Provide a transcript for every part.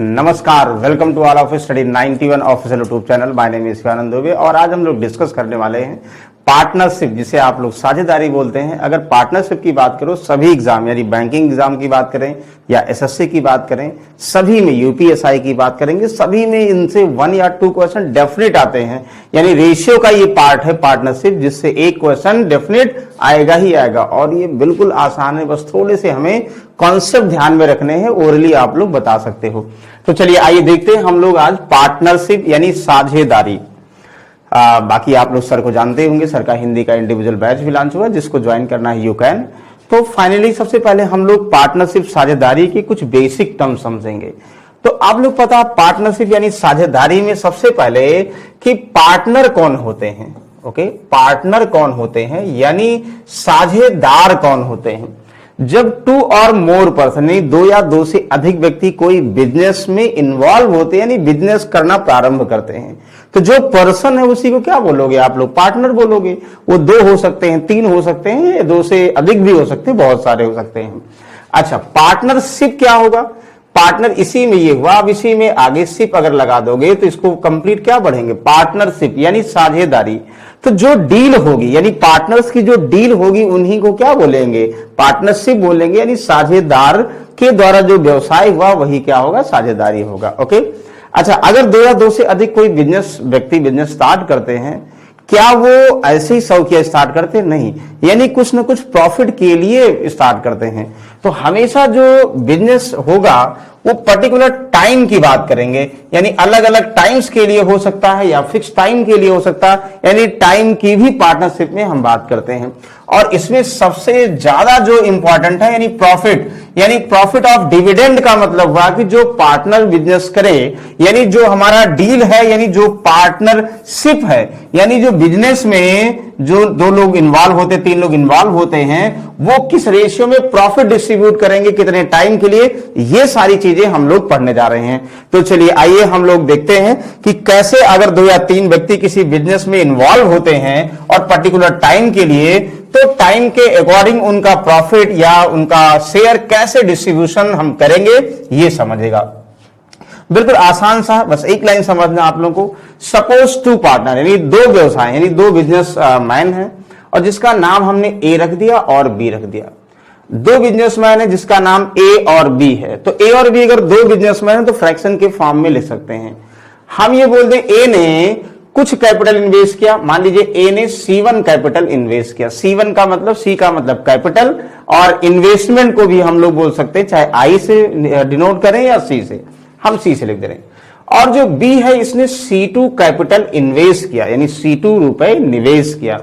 नमस्कार, welcome to all of study 91 official YouTube channel. My name is Shivanand Dubey और आज हम लोग डिस्कस करने वाले हैं पार्टनरशिप, जिसे आप लोग साझेदारी बोलते हैं। अगर पार्टनरशिप की बात करो, सभी एग्जाम यानी बैंकिंग एग्जाम की बात करें या एसएससी की बात करें, सभी में यूपीएसआई की बात करेंगे, सभी में इनसे 1 या 2 क्वेश्चन डेफिनेट आते हैं। यानी रेशियो का ये पार्ट है पार्टनरशिप, जिससे एक क्वेश्चन डेफिनेट आएगा ही आएगा और ये बिल्कुल आसान है। बस थोड़े से हमें कॉन्सेप्ट ध्यान में रखने हैं, ओरली आप लोग बता सकते हो। तो चलिए आइए देखते हैं हम लोग आज पार्टनरशिप यानी साझेदारी। बाकी आप लोग सर को जानते होंगे, सर का हिंदी का इंडिविजुअल बैच भी लॉन्च हुआ, जिसको ज्वाइन करना है यू कैन। तो फाइनली सबसे पहले हम लोग पार्टनरशिप साझेदारी की कुछ बेसिक टर्म समझेंगे। तो आप लोग पता पार्टनरशिप यानी साझेदारी में सबसे पहले कि पार्टनर कौन होते हैं। ओके, पार्टनर कौन होते हैं यानी साझेदार कौन होते हैं। जब 2 और मोर पर्सन यानी 2 या 2 से अधिक व्यक्ति कोई बिजनेस में इन्वॉल्व होते हैं यानी बिजनेस करना प्रारंभ करते हैं, तो जो पर्सन है उसी को क्या बोलोगे आप लोग? पार्टनर बोलोगे। वो 2 हो सकते हैं, 3 हो सकते हैं, 2 से अधिक भी हो सकते हैं, बहुत सारे हो सकते हैं। अच्छा, पार्टनरशिप क्या होगा? पार्टनर इसी में ये हुआ, अब इसी में आगे शिप अगर लगा दोगे तो इसको कंप्लीट क्या बढ़ेंगे? पार्टनरशिप यानी साझेदारी। तो जो डील होगी यानी पार्टनर्स की जो डील होगी उन्हीं को क्या बोलेंगे? पार्टनरशिप बोलेंगे। यानी साझेदार के द्वारा जो व्यवसाय हुआ वही क्या होगा? साझेदारी होगा। ओके, अच्छा, अगर 2 या 2 से अधिक कोई व्यक्ति बिजनेस स्टार्ट करते हैं, क्या वो ऐसे ही शौकिया स्टार्ट करते हैं? नहीं, यानी कुछ ना कुछ प्रॉफिट के लिए स्टार्ट करते हैं। तो हमेशा जो बिजनेस होगा वो पर्टिकुलर टाइम की बात करेंगे, यानी अलग अलग टाइम्स के लिए हो सकता है या फिक्स टाइम के लिए हो सकता है, यानी टाइम की भी पार्टनरशिप में हम बात करते हैं। और इसमें सबसे ज्यादा जो इंपॉर्टेंट है यानी प्रॉफिट ऑफ डिविडेंड का मतलब हुआ कि जो पार्टनर बिजनेस करे, यानी जो हमारा डील है, यानी जो पार्टनरशिप है, यानी जो बिजनेस में जो 2 लोग इन्वॉल्व होते, 3 लोग इन्वॉल्व होते हैं, वो किस रेशियो में प्रॉफिट डिस्ट्रीब्यूट करेंगे, कितने टाइम के लिए, ये सारी चीजें हम लोग पढ़ने जा रहे हैं। तो चलिए आइए हम लोग देखते हैं कि कैसे अगर 2 या 3 व्यक्ति किसी बिजनेस में इन्वॉल्व होते हैं और पर्टिकुलर टाइम के लिए, तो टाइम के अकॉर्डिंग उनका प्रॉफिट या उनका शेयर कैसे डिस्ट्रीब्यूशन हम करेंगे, ये समझेगा। बिल्कुल आसान सा, बस एक लाइन समझना आप लोगों को। सपोज 2 पार्टनर यानी 2 व्यवसाय यानी 2 बिजनेस मैन है और जिसका नाम हमने ए रख दिया और बी रख दिया। 2 बिजनेसमैन है जिसका नाम ए और बी है। तो ए और बी अगर 2 बिजनेसमैन है तो फ्रैक्शन के फॉर्म में लिख सकते हैं। हम ये बोलते हैं ए ने कुछ कैपिटल इन्वेस्ट किया, मान लीजिए ए ने C1 कैपिटल इन्वेस्ट किया। C1 का मतलब, C का मतलब कैपिटल, और इन्वेस्टमेंट को भी हम लोग बोल सकते हैं, चाहे I से डिनोट करें या C से, हम C से लिख दे रहे हैं। और जो B है इसने C2 कैपिटल इन्वेस्ट किया यानी C2 रुपए निवेश किया।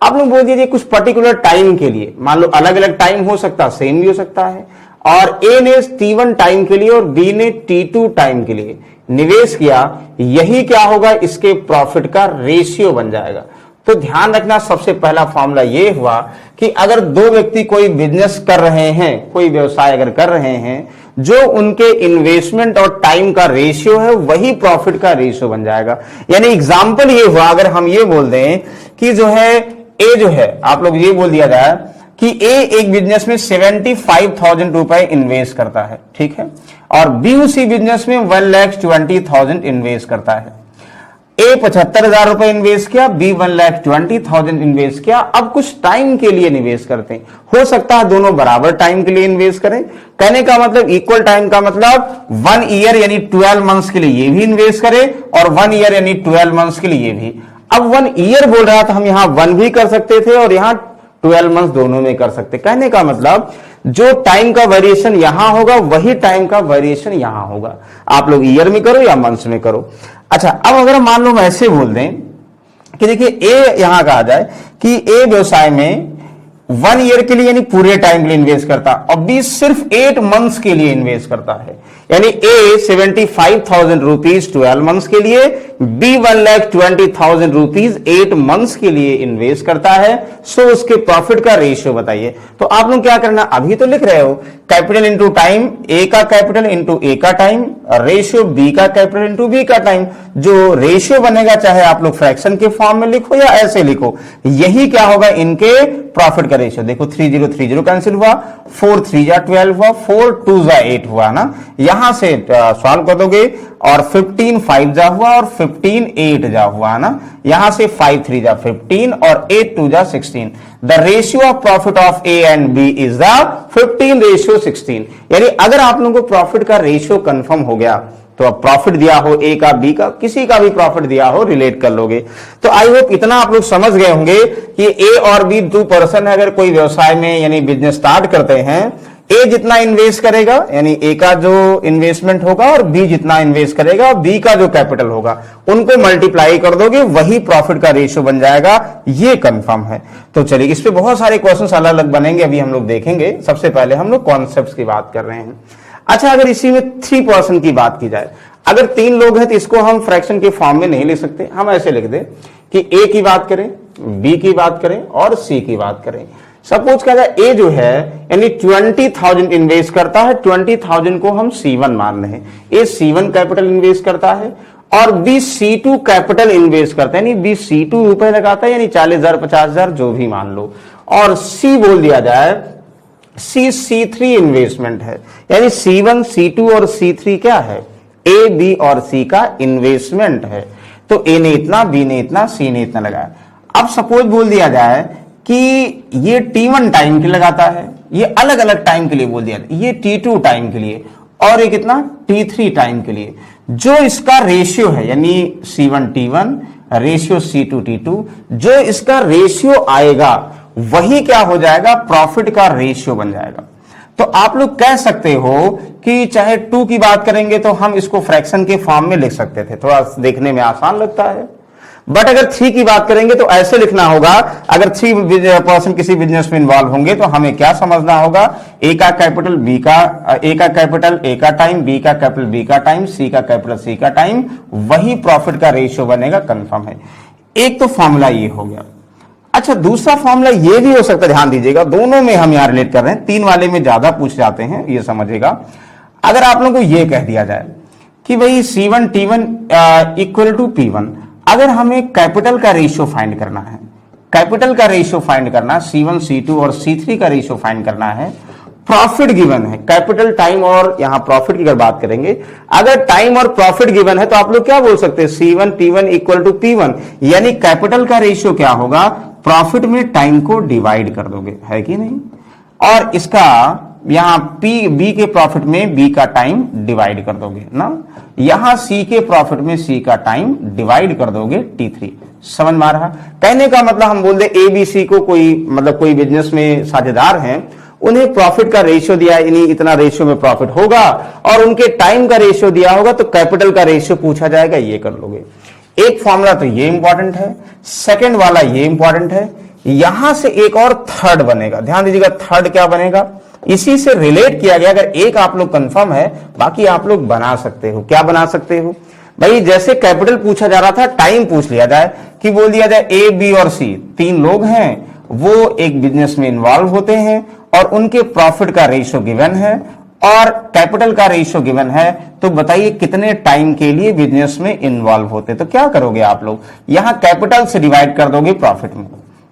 आप लोग बोल दीजिए कुछ पर्टिकुलर टाइम के लिए, मान लो अलग अलग टाइम हो सकता है, सेम भी हो सकता है, और A ने T1 टाइम के लिए और B ने T2 टाइम के लिए निवेश किया। यही क्या होगा? इसके प्रॉफिट का रेशियो बन जाएगा। तो ध्यान रखना, सबसे पहला फॉर्मूला ये हुआ कि अगर 2 व्यक्ति कोई बिजनेस कर रहे हैं, कोई व्यवसाय अगर कर रहे हैं, जो उनके इन्वेस्टमेंट और टाइम का रेशियो है वही प्रॉफिट का रेशियो बन जाएगा। यानी एग्जांपल ये हुआ, अगर हम ये बोल दें कि जो है ए जो है, आप लोग ये बोल दिया जाए कि ए एक बिजनेस में 75,000 रुपए इन्वेस्ट करता है, ठीक है, और बी उसी बिजनेस में 1,20,000 इन्वेस्ट करता है। ए 75,000 रुपए इन्वेस्ट किया, बी 1,20,000 इन्वेस्ट किया। अब कुछ टाइम के लिए निवेश करते हैं, हो सकता है दोनों बराबर टाइम के लिए इन्वेस्ट करें। कहने का मतलब इक्वल टाइम का मतलब 1 ईयर यानी 12 मंथ्स के लिए ये भी इन्वेस्ट करें और 1 ईयर यानी 12 मंथ्स के लिए ये भी। अब 1 ईयर बोल रहा था, हम यहां 1 भी कर सकते थे और यहां 12 मंथ्स दोनों में कर सकते। कहने का मतलब जो टाइम का वेरिएशन यहां होगा वही टाइम का वेरिएशन यहां होगा। आप लोग ईयर में करो या मंथ्स में करो। अच्छा, अब अगर मान लो हम ऐसे बोल दें कि देखिए ए यहां कहा जाए कि ए व्यवसाय में 1 ईयर के लिए यानी पूरे टाइम के लिए इन्वेस्ट करता और बी सिर्फ 8 मंथ्स के लिए इन्वेस्ट करता है। यानी ए 75,000 रुपीज 12 मंथ्स के लिए, बी 1,20,000 रुपीज 8 मंथ्स के लिए इन्वेस्ट करता है। सो उसके प्रॉफिट का रेशियो बताइए। तो आप लोग क्या करना, अभी तो लिख रहे हो कैपिटल इंटू टाइम, ए का कैपिटल इंटू ए का टाइम, रेशियो बी का कैपिटल इंटू बी का टाइम। जो रेशियो बनेगा चाहे आप लोग फ्रैक्शन के फॉर्म में लिखो या ऐसे लिखो, यही क्या होगा? इनके प्रॉफिट का रेशियो, देखो 3030 कैंसिल हुआ, 4 3 जा 12 हुआ, 4 2 जा 8 हुआ ना, यहां से सॉल्व कर दोगे और 15 5 जा हुआ और 15 8 जा हुआ ना, यहां से 5 3 जा 15 और 8 2 जा 16। The ratio of profit of A and B is the 15:16। यानी अगर आप लोगों को प्रॉफिट का रेशियो कंफर्म हो गया तो अब प्रॉफिट दिया हो ए का बी का, किसी का भी प्रॉफिट दिया हो, रिलेट कर लोगे। तो आई होप इतना आप लोग समझ गए होंगे कि ए और बी दो पर्सन अगर कोई व्यवसाय में यानी बिजनेस स्टार्ट करते हैं, ए जितना इन्वेस्ट करेगा यानी ए का जो इन्वेस्टमेंट होगा और बी जितना इन्वेस्ट करेगा बी का जो कैपिटल होगा, उनको मल्टीप्लाई कर दोगे, वही प्रॉफिट का रेशियो बन जाएगा, ये कंफर्म है। तो चलिए इस पे बहुत सारे क्वेश्चंस अलग अलग बनेंगे, अभी हम लोग देखेंगे। सबसे पहले हम लोग कॉन्सेप्ट्स की बात कर रहे हैं। अच्छा, अगर इसी में 3% की बात की जाए, अगर 3 लोग हैं तो इसको हम फ्रैक्शन के फॉर्म में नहीं लिख सकते, हम ऐसे लिख दें कि ए की बात करें, बी की बात करें और सी की बात करें। सपोज कहा जाए ए जो है यानी 20,000 इन्वेस्ट करता है, 20,000 को हम C1 मान रहे हैं, ए C1 कैपिटल इन्वेस्ट करता है और बी C2 कैपिटल इन्वेस्ट करता है, यानी बी C2 रुपए लगाता है, यानी 40,000 50,000 जो भी मान लो, और सी बोल दिया जाए C3 इन्वेस्टमेंट है, यानी C1 C2 और C3 क्या है, ए बी और सी का इन्वेस्टमेंट है। तो ए ने इतना, बी ने इतना, सी ने इतना लगाया। अब सपोज बोल दिया जाए कि ये T1 टाइम के लगाता है, ये अलग अलग टाइम के लिए बोल दिया, ये T2 टाइम के लिए और ये कितना T3 टाइम के लिए। जो इसका रेशियो है यानी C1 T1 ratio C2 T2, जो इसका रेशियो आएगा वही क्या हो जाएगा, प्रॉफिट का रेशियो बन जाएगा। तो आप लोग कह सकते हो कि चाहे 2 की बात करेंगे तो हम इसको फ्रैक्शन के फॉर्म में लिख सकते थे, थोड़ा देखने में आसान लगता है। बट अगर 3 की बात करेंगे तो ऐसे लिखना होगा, अगर 3% किसी बिजनेस में इन्वॉल्व होंगे तो हमें क्या समझना होगा, ए का कैपिटल बी का, ए का कैपिटल ए का टाइम, बी का कैपिटल बी का टाइम, सी का कैपिटल सी का टाइम, वही प्रॉफिट का रेशियो बनेगा, कंफर्म है। एक तो फॉर्मूला ये हो गया। अच्छा, दूसरा फॉर्मूला ये भी हो सकता है, ध्यान दीजिएगा, दोनों में हम यहां रिलेट कर रहे हैं, 3 वाले में ज्यादा पूछ जाते हैं, ये समझिएगा। अगर आप लोगों को ये कह दिया जाए कि भाई C1 T1 equal to P1, अगर हमें कैपिटल का रेशियो फाइंड करना है, कैपिटल का रेशियो फाइंड करना, C1 C2 और C3 का रेशियो फाइंड करना है, प्रॉफिट गिवन है, कैपिटल टाइम और यहां प्रॉफिट की अगर बात करेंगे, अगर टाइम और प्रॉफिट गिवन है तो आप लोग क्या बोल सकते हैं, C1 T1 equal to P1, यानी कैपिटल का रेशियो क्या होगा, प्रॉफिट में टाइम को डिवाइड कर दोगे, है कि नहीं, और इसका यहां बी के प्रॉफिट में बी का टाइम डिवाइड कर दोगे ना, यहां सी के प्रॉफिट में सी का टाइम डिवाइड कर दोगे T3। समझ में आ रहा, कहने का मतलब हम बोल दे ए बी सी को कोई मतलब कोई बिजनेस में साझेदार हैं, उन्हें प्रॉफिट का रेशियो दिया, यानी इतना रेशियो में प्रॉफिट होगा, और उनके टाइम का रेशियो दिया होगा, तो कैपिटल का रेशियो पूछा जाएगा, ये कर लोगे। एक फॉर्मूला तो ये इंपॉर्टेंट है, सेकंड वाला ये इंपॉर्टेंट है, यहां से एक और थर्ड बनेगा, ध्यान दीजिएगा, थर्ड क्या बनेगा, इसी से रिलेट किया गया। अगर एक आप लोग कंफर्म है, बाकी आप लोग बना सकते हो। क्या बना सकते हो भाई, जैसे कैपिटल पूछा जा रहा था, टाइम पूछ लिया जाए कि बोल दिया जाए ए बी और सी 3 लोग हैं, वो एक बिजनेस में इन्वॉल्व होते हैं और उनके प्रॉफिट का रेशियो गिवन है और कैपिटल का रेशियो गिवन है, तो बताइए कितने टाइम के लिए बिजनेस में इन्वॉल्व होते। तो क्या करोगे आप लोग, यहां कैपिटल से डिवाइड कर दोगे प्रॉफिट में।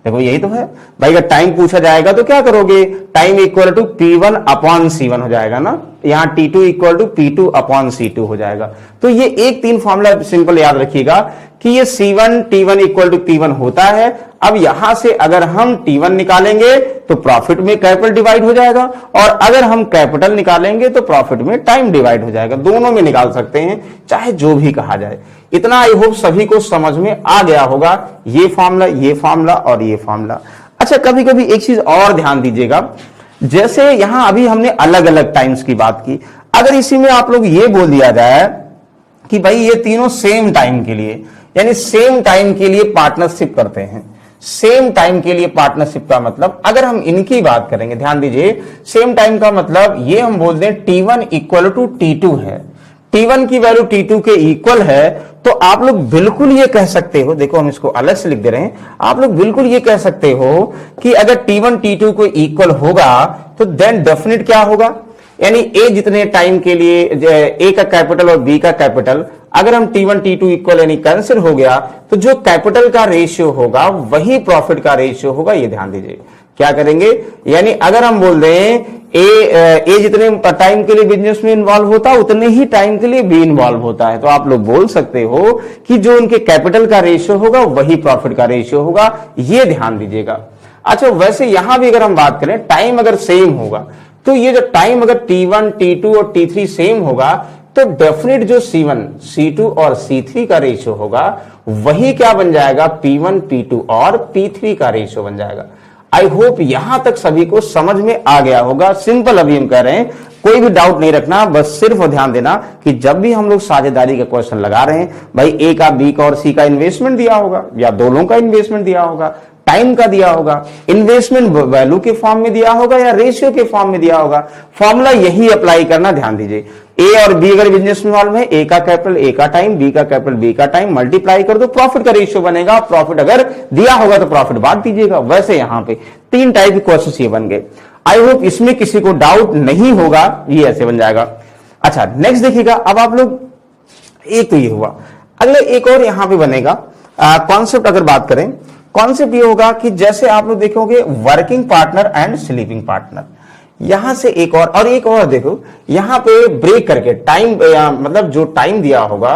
देखो यही तो है भाई, अगर टाइम पूछा जाएगा तो क्या करोगे, time equal to P1 upon C1 हो जाएगा ना, यहां T2 equal to P2 upon C2 हो जाएगा। तो ये एक 3 फॉर्मूला सिंपल याद रखिएगा कि ये C1 T1 equal to P1 होता है। अब यहां से अगर हम T1 निकालेंगे तो प्रॉफिट में कैपिटल डिवाइड हो जाएगा, और अगर हम कैपिटल निकालेंगे तो प्रॉफिट में टाइम डिवाइड हो जाएगा। दोनों में निकाल सकते हैं, चाहे जो भी कहा जाए। इतना आई होप सभी को समझ में आ गया होगा, ये फॉर्मूला, ये फॉर्मूला और ये फॉर्मूला। अच्छा, कभी कभी एक चीज और ध्यान दीजिएगा, जैसे यहां अभी हमने अलग अलग टाइम्स की बात की, अगर इसी में आप लोग ये बोल दिया जाए कि भाई ये तीनों सेम टाइम के लिए, यानी सेम टाइम के लिए पार्टनरशिप करते हैं। सेम टाइम के लिए पार्टनरशिप का मतलब, अगर हम इनकी बात करेंगे, ध्यान दीजिए, सेम टाइम का मतलब ये हम बोल दें T1 इक्वल टू T2 है, T1 की वैल्यू T2 के इक्वल है, तो आप लोग बिल्कुल ये कह सकते हो, देखो हम इसको अलग से लिख दे रहे हैं, आप लोग बिल्कुल ये कह सकते हो कि अगर T1 T2 को इक्वल होगा तो देन डेफिनेट क्या होगा, यानी ए जितने टाइम के लिए ए का कैपिटल और बी का कैपिटल, अगर हम T1 T2 इक्वल यानी कैंसिल हो गया, तो जो कैपिटल का रेशियो होगा वही प्रॉफिट का रेशियो होगा, ये ध्यान दीजिए। क्या करेंगे, यानी अगर हम बोल दें ए जितने टाइम के लिए बिजनेस में इन्वॉल्व होता है उतने ही टाइम के लिए बी इन्वॉल्व होता है, तो आप लोग बोल सकते हो कि जो उनके कैपिटल का रेशियो होगा वही प्रॉफिट का रेशियो होगा, ये ध्यान दीजिएगा। अच्छा, वैसे यहां भी अगर हम बात करें टाइम अगर सेम होगा तो ये जो टाइम अगर T1, T2 और T3 सेम होगा तो डेफिनेट जो C1, C2 और C3 का रेशियो होगा वही क्या बन जाएगा, P1, P2 और P3 का रेशियो बन जाएगा। आई होप यहां तक सभी को समझ में आ गया होगा। सिंपल अभी हम कह रहे हैं, कोई भी डाउट नहीं रखना, बस सिर्फ ध्यान देना कि जब भी हम लोग साझेदारी का क्वेश्चन लगा रहे हैं, भाई ए का, बी का और सी का इन्वेस्टमेंट दिया होगा या दोनों का इन्वेस्टमेंट दिया होगा, टाइम का दिया होगा, इन्वेस्टमेंट वैल्यू के फॉर्म में दिया होगा या रेशियो के फॉर्म में दिया होगा, फॉर्मूला यही अप्लाई करना, ध्यान दीजिए। ए और बी अगर बिजनेस में इन्वॉल्व है, ए का कैपिटल ए का टाइम, बी का कैपिटल बी का टाइम, मल्टीप्लाई कर दो, प्रॉफिट का रेशियो बनेगा। प्रॉफिट अगर दिया होगा तो प्रॉफिट बांट दीजिएगा। वैसे यहां पे 3 टाइप के क्वेश्चन ये बन गए। आई होप इसमें किसी को डाउट नहीं होगा, ये ऐसे बन जाएगा। अच्छा, नेक्स्ट देखिएगा, अब आप लोग, एक तो ये हुआ, अगले एक और यहां पे बनेगा कॉन्सेप्ट। अगर बात करें, कॉन्सेप्ट ये होगा कि जैसे आप लोग देखोगे working partner and sleeping partner, यहां से एक और देखो, यहां पे ब्रेक करके टाइम, मतलब जो टाइम दिया होगा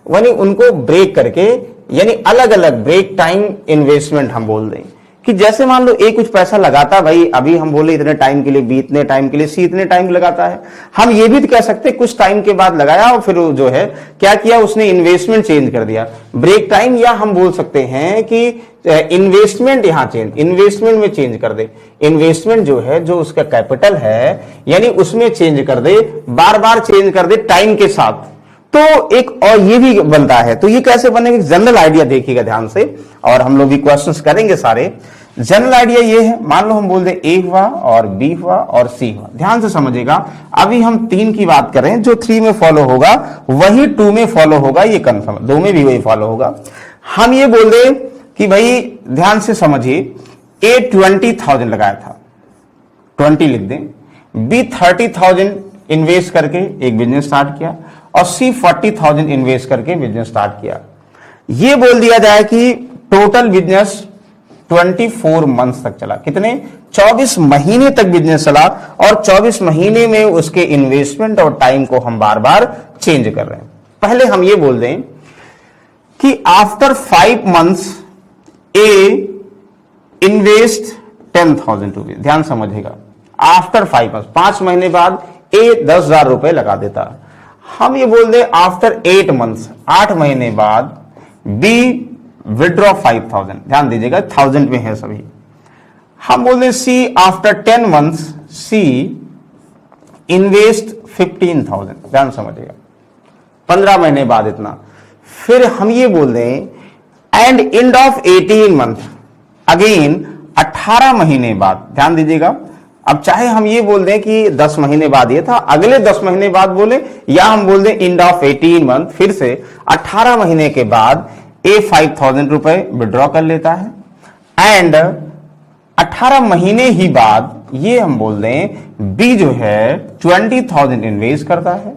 यानी उनको ब्रेक करके, यानी अलग अलग ब्रेक टाइम इन्वेस्टमेंट हम बोल दें कि जैसे मान लो ए कुछ पैसा लगाता, भाई अभी हम बोले इतने टाइम के लिए, बी इतने टाइम के लिए, सी इतने टाइम लगाता है। हम ये भी तो कह सकते कुछ टाइम के बाद लगाया और फिर जो है क्या किया, उसने इन्वेस्टमेंट चेंज कर दिया, ब्रेक टाइम, या हम बोल सकते हैं कि इन्वेस्टमेंट यहां चेंज, इन्वेस्टमेंट में चेंज कर दे, इन्वेस्टमेंट जो है जो उसका कैपिटल है यानी उसमें चेंज कर दे, बार बार चेंज कर दे टाइम के साथ। तो एक और ये भी बनता है, तो ये कैसे बनेगा, जनरल आइडिया देखिएगा ध्यान से, और हम लोग भी क्वेश्चंस करेंगे सारे। जनरल आइडिया ये है, मान लो हम बोल दे ए हुआ और बी हुआ और सी हुआ, ध्यान से समझिएगा। अभी हम 3 की बात करें, जो 3 में फॉलो होगा वही 2 में फॉलो होगा, ये कंफर्म, 2 में भी वही फॉलो होगा। हम ये बोल दे कि भाई ध्यान से समझिए, ए 20,000 लगाया था, 20 लिख दें, बी 30,000 इन्वेस्ट करके एक बिजनेस स्टार्ट किया और सी 40,000 इन्वेस्ट करके बिजनेस स्टार्ट किया। ये बोल दिया जाए कि टोटल बिजनेस 24 मंथ्स तक चला, कितने, 24 महीने तक बिजनेस चला, और 24 महीने में उसके इन्वेस्टमेंट और टाइम को हम बार बार चेंज कर रहे हैं। पहले हम ये बोल दें कि आफ्टर 5 मंथ्स ए इन्वेस्ट 10,000 रुपीज, ध्यान समझिएगा, आफ्टर 5 मंथ्स, 5 महीने बाद ए 10,000 रुपए लगा देता है। हम ये बोल दे आफ्टर 8 मंथ्स, 8 महीने बाद बी विड्रॉ 5,000, ध्यान दीजिएगा 1000 में है सभी। हम बोल दें सी आफ्टर 10 मंथ्स सी इन्वेस्ट 15,000, ध्यान समझिएगा 15 महीने बाद इतना। फिर हम ये बोल दें and end of 18 month, again 18 महीने बाद, ध्यान दीजिएगा। अब चाहे हम ये बोल दें कि 10 महीने बाद ये था, अगले 10 महीने बाद बोले, या हम बोल दें एंड ऑफ 18 मंथ, फिर से 18 महीने के बाद ए 5,000 रुपए विड्रॉ कर लेता है, एंड 18 महीने ही बाद ये हम बोल दें बी जो है 20,000 इन्वेस्ट करता है,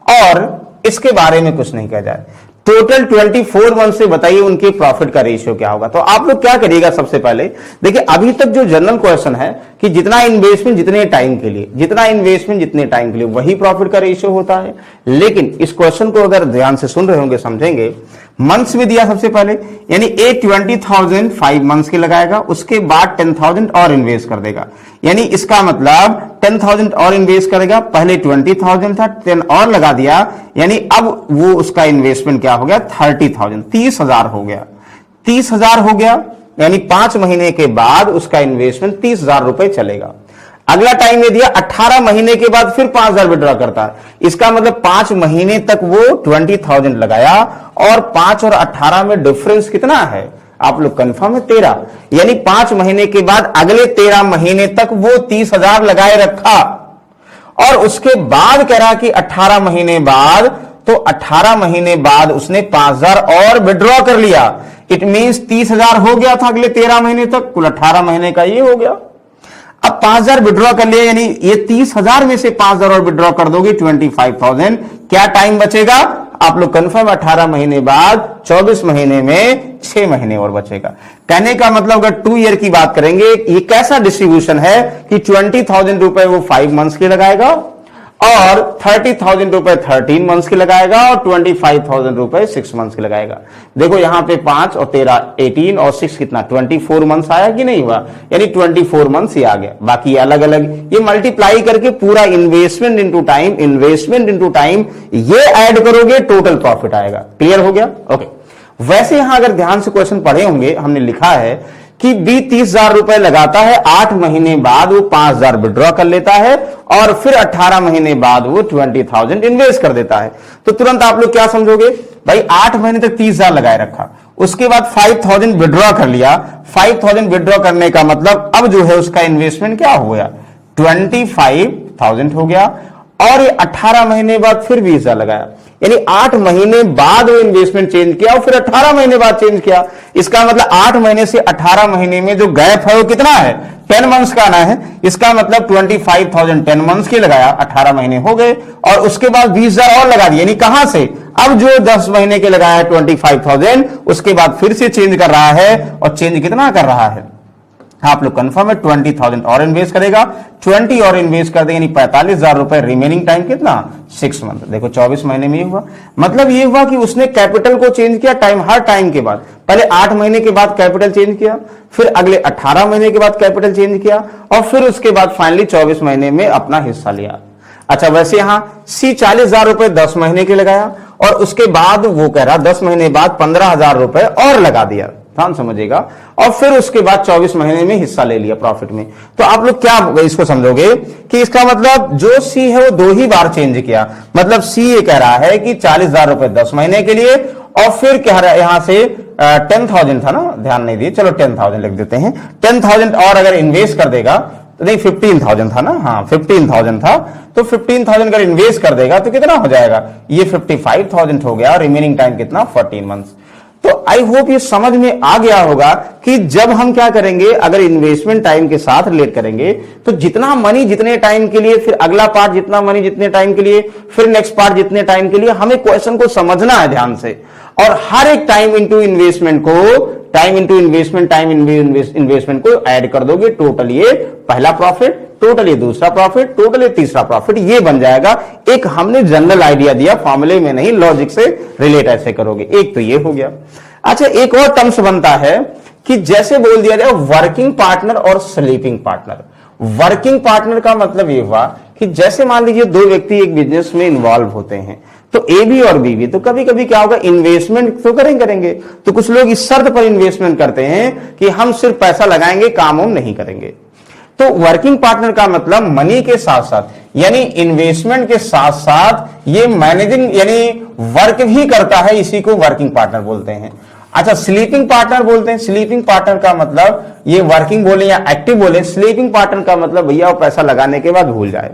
और इसके बारे में कुछ नहीं कहा जाए। टोटल 24 मंथ से बताइए उनके प्रॉफिट का रेशियो क्या होगा। तो आप लोग क्या करिएगा, सबसे पहले देखिए, अभी तक जो जनरल क्वेश्चन है कि जितना इन्वेस्टमेंट जितने टाइम के लिए, जितना इन्वेस्टमेंट जितने टाइम के लिए, वही प्रॉफिट का रेशियो होता है। लेकिन इस क्वेश्चन को अगर ध्यान से सुन रहे होंगे, समझेंगे, मंथ्स में दिया सबसे पहले, यानी ए 20,000 5 मंथ्स के लगाएगा, उसके बाद 10,000 और इन्वेस्ट कर देगा, यानी इसका मतलब 10,000 और इन्वेस्ट करेगा, पहले 20,000 था, 10 और लगा दिया, यानी अब वो उसका इन्वेस्टमेंट क्या हो गया, 30,000, 30,000 हो गया, 30,000 हो गया, यानी 5 महीने के बाद उसका इन्वेस्टमेंट 30,000 रुपए चलेगा। अगला टाइम में दिया 18 महीने के बाद फिर 5,000 विड्रॉ करता है, इसका मतलब 5 महीने तक वो 20,000 लगाया, और 5 और 18 में डिफरेंस कितना है, आप लोग कंफर्म है, 13, यानी 5 महीने के बाद अगले 13 महीने तक वो 30,000 लगाए रखा, और उसके बाद कह रहा कि 18 महीने बाद, तो 18 महीने बाद उसने 5,000 और विड्रॉ कर लिया। इट मींस 30,000 हो गया था अगले 13 महीने तक, कुल 18 महीने का ये हो गया। अब 5,000 विड्रॉ कर लिया, यानी ये 30,000 में से 5,000 और विड्रॉ कर दोगे 25,000, क्या टाइम बचेगा, आप लोग कंफर्म 18 महीने बाद 24 महीने में 6 महीने और बचेगा। कहने का मतलब अगर 2 ईयर की बात करेंगे, ये कैसा डिस्ट्रीब्यूशन है कि 20,000 रुपए वो 5 मंथ्स के लगाएगा और 30,000 रुपए 13 मंथ्स के लगाएगा और 25,000 रुपए 6 मंथ्स के लगाएगा। देखो यहां पे 5 और 13 18 और 6 कितना 24 मंथ्स आया कि नहीं हुआ, यानी 24 मंथ्स ही आ गया। बाकी अलग अलग ये मल्टीप्लाई करके पूरा इन्वेस्टमेंट इनटू टाइम ये ऐड करोगे, टोटल प्रॉफिट आएगा। क्लियर हो गया? ओके। वैसे यहां अगर ध्यान से क्वेश्चन पढ़े होंगे, हमने लिखा है कि बी 30,000 रुपए लगाता है, 8 महीने बाद वो 5,000 विड्रॉ कर लेता है और फिर 18 महीने बाद वो 20,000 इन्वेस्ट कर देता है। तो तुरंत आप लोग क्या समझोगे, भाई 8 महीने तक 30,000 लगाए रखा, उसके बाद 5,000 विड्रॉ कर लिया। 5,000 विड्रॉ करने का मतलब अब जो है उसका इन्वेस्टमेंट क्या हो गया, 25,000 हो गया और ये 18 महीने बाद फिर 20,000 लगाया, यानी 8 महीने बाद वो इन्वेस्टमेंट चेंज किया और फिर 18 महीने बाद चेंज किया। इसका मतलब 8 महीने से 18 महीने में जो गैप है वो कितना है, 10 मंथ्स का आना है। इसका मतलब 25,000 10 मंथ्स के लगाया, 18 महीने हो गए और उसके बाद 20,000 और लगा दिए, यानी कहां से, अब जो 10 महीने के लगाया 25,000 उसके बाद फिर से चेंज कर रहा है और चेंज कितना कर रहा है, आप लोग कंफर्म है 20,000 और इन्वेस्ट करेगा, 20 और इन्वेस्ट कर देगा, यानी 45,000 रुपए। रिमेनिंग टाइम कितना, 6 मंथ। देखो 24 महीने में ये हुआ, मतलब ये हुआ कि उसने कैपिटल को चेंज किया टाइम, हर टाइम के बाद। पहले 8 महीने के बाद कैपिटल चेंज किया, फिर अगले 18 महीने के बाद कैपिटल चेंज किया और फिर उसके बाद फाइनली 24 महीने में अपना हिस्सा लिया। अच्छा, वैसे यहां सी 40,000 रुपए 10 महीने के लगाया और उसके बाद वो कह रहा 10 महीने बाद 15,000 रुपए और लगा दिया, ध्यान समझिएगा, और फिर उसके बाद 24 महीने में हिस्सा ले लिया प्रॉफिट में। तो आप लोग क्या इसको समझोगे कि इसका मतलब जो सी है वो 2 ही बार चेंज किया, मतलब सी ये कह रहा है कि 40,000 रुपए 10 महीने के लिए और फिर कह रहा है यहां से 10,000 था ना, ध्यान नहीं दिए, चलो 10,000 लिख देते हैं, 10,000 और अगर इन्वेस्ट कर देगा तो नहीं 15,000 था ना, हाँ 15,000 था, तो 15,000 अगर इन्वेस्ट कर देगा तो कितना हो जाएगा, ये 55,000 हो गया और रिमेनिंग टाइम कितना 14 मंथ्स। तो आई होप ये समझ में आ गया होगा कि जब हम क्या करेंगे, अगर इन्वेस्टमेंट टाइम के साथ रिलेट करेंगे तो जितना मनी जितने टाइम के लिए, फिर अगला पार्ट जितना मनी जितने टाइम के लिए, फिर नेक्स्ट पार्ट जितने टाइम के लिए, हमें क्वेश्चन को समझना है ध्यान से और हर एक टाइम इंटू इन्वेस्टमेंट को ऐड कर दोगे, टोटल ये पहला प्रॉफिट, टोटल ये दूसरा प्रॉफिट, टोटल ये तीसरा प्रॉफिट, ये बन जाएगा। एक हमने जनरल आइडिया दिया, फॉर्मूले में नहीं, लॉजिक से रिलेट ऐसे करोगे। एक तो ये हो गया। अच्छा, एक और टर्म्स बनता है कि जैसे बोल दिया जाए वर्किंग पार्टनर और स्लीपिंग पार्टनर। वर्किंग पार्टनर का मतलब ये हुआ कि जैसे मान लीजिए 2 व्यक्ति एक बिजनेस में इन्वॉल्व होते हैं, तो ए बी और बी भी, तो कभी कभी क्या होगा, इन्वेस्टमेंट तो करेंगे, तो कुछ लोग इस शर्त पर इन्वेस्टमेंट करते हैं कि हम सिर्फ पैसा लगाएंगे, काम हम नहीं करेंगे। तो वर्किंग पार्टनर का मतलब मनी के साथ साथ, यानी इन्वेस्टमेंट के साथ साथ ये मैनेजिंग यानी वर्क भी करता है, इसी को वर्किंग पार्टनर बोलते हैं। अच्छा, स्लीपिंग पार्टनर बोलते हैं। स्लीपिंग पार्टनर का मतलब ये वर्किंग बोले या एक्टिव बोले, स्लीपिंग पार्टनर का मतलब भैया वो पैसा लगाने के बाद भूल जाए,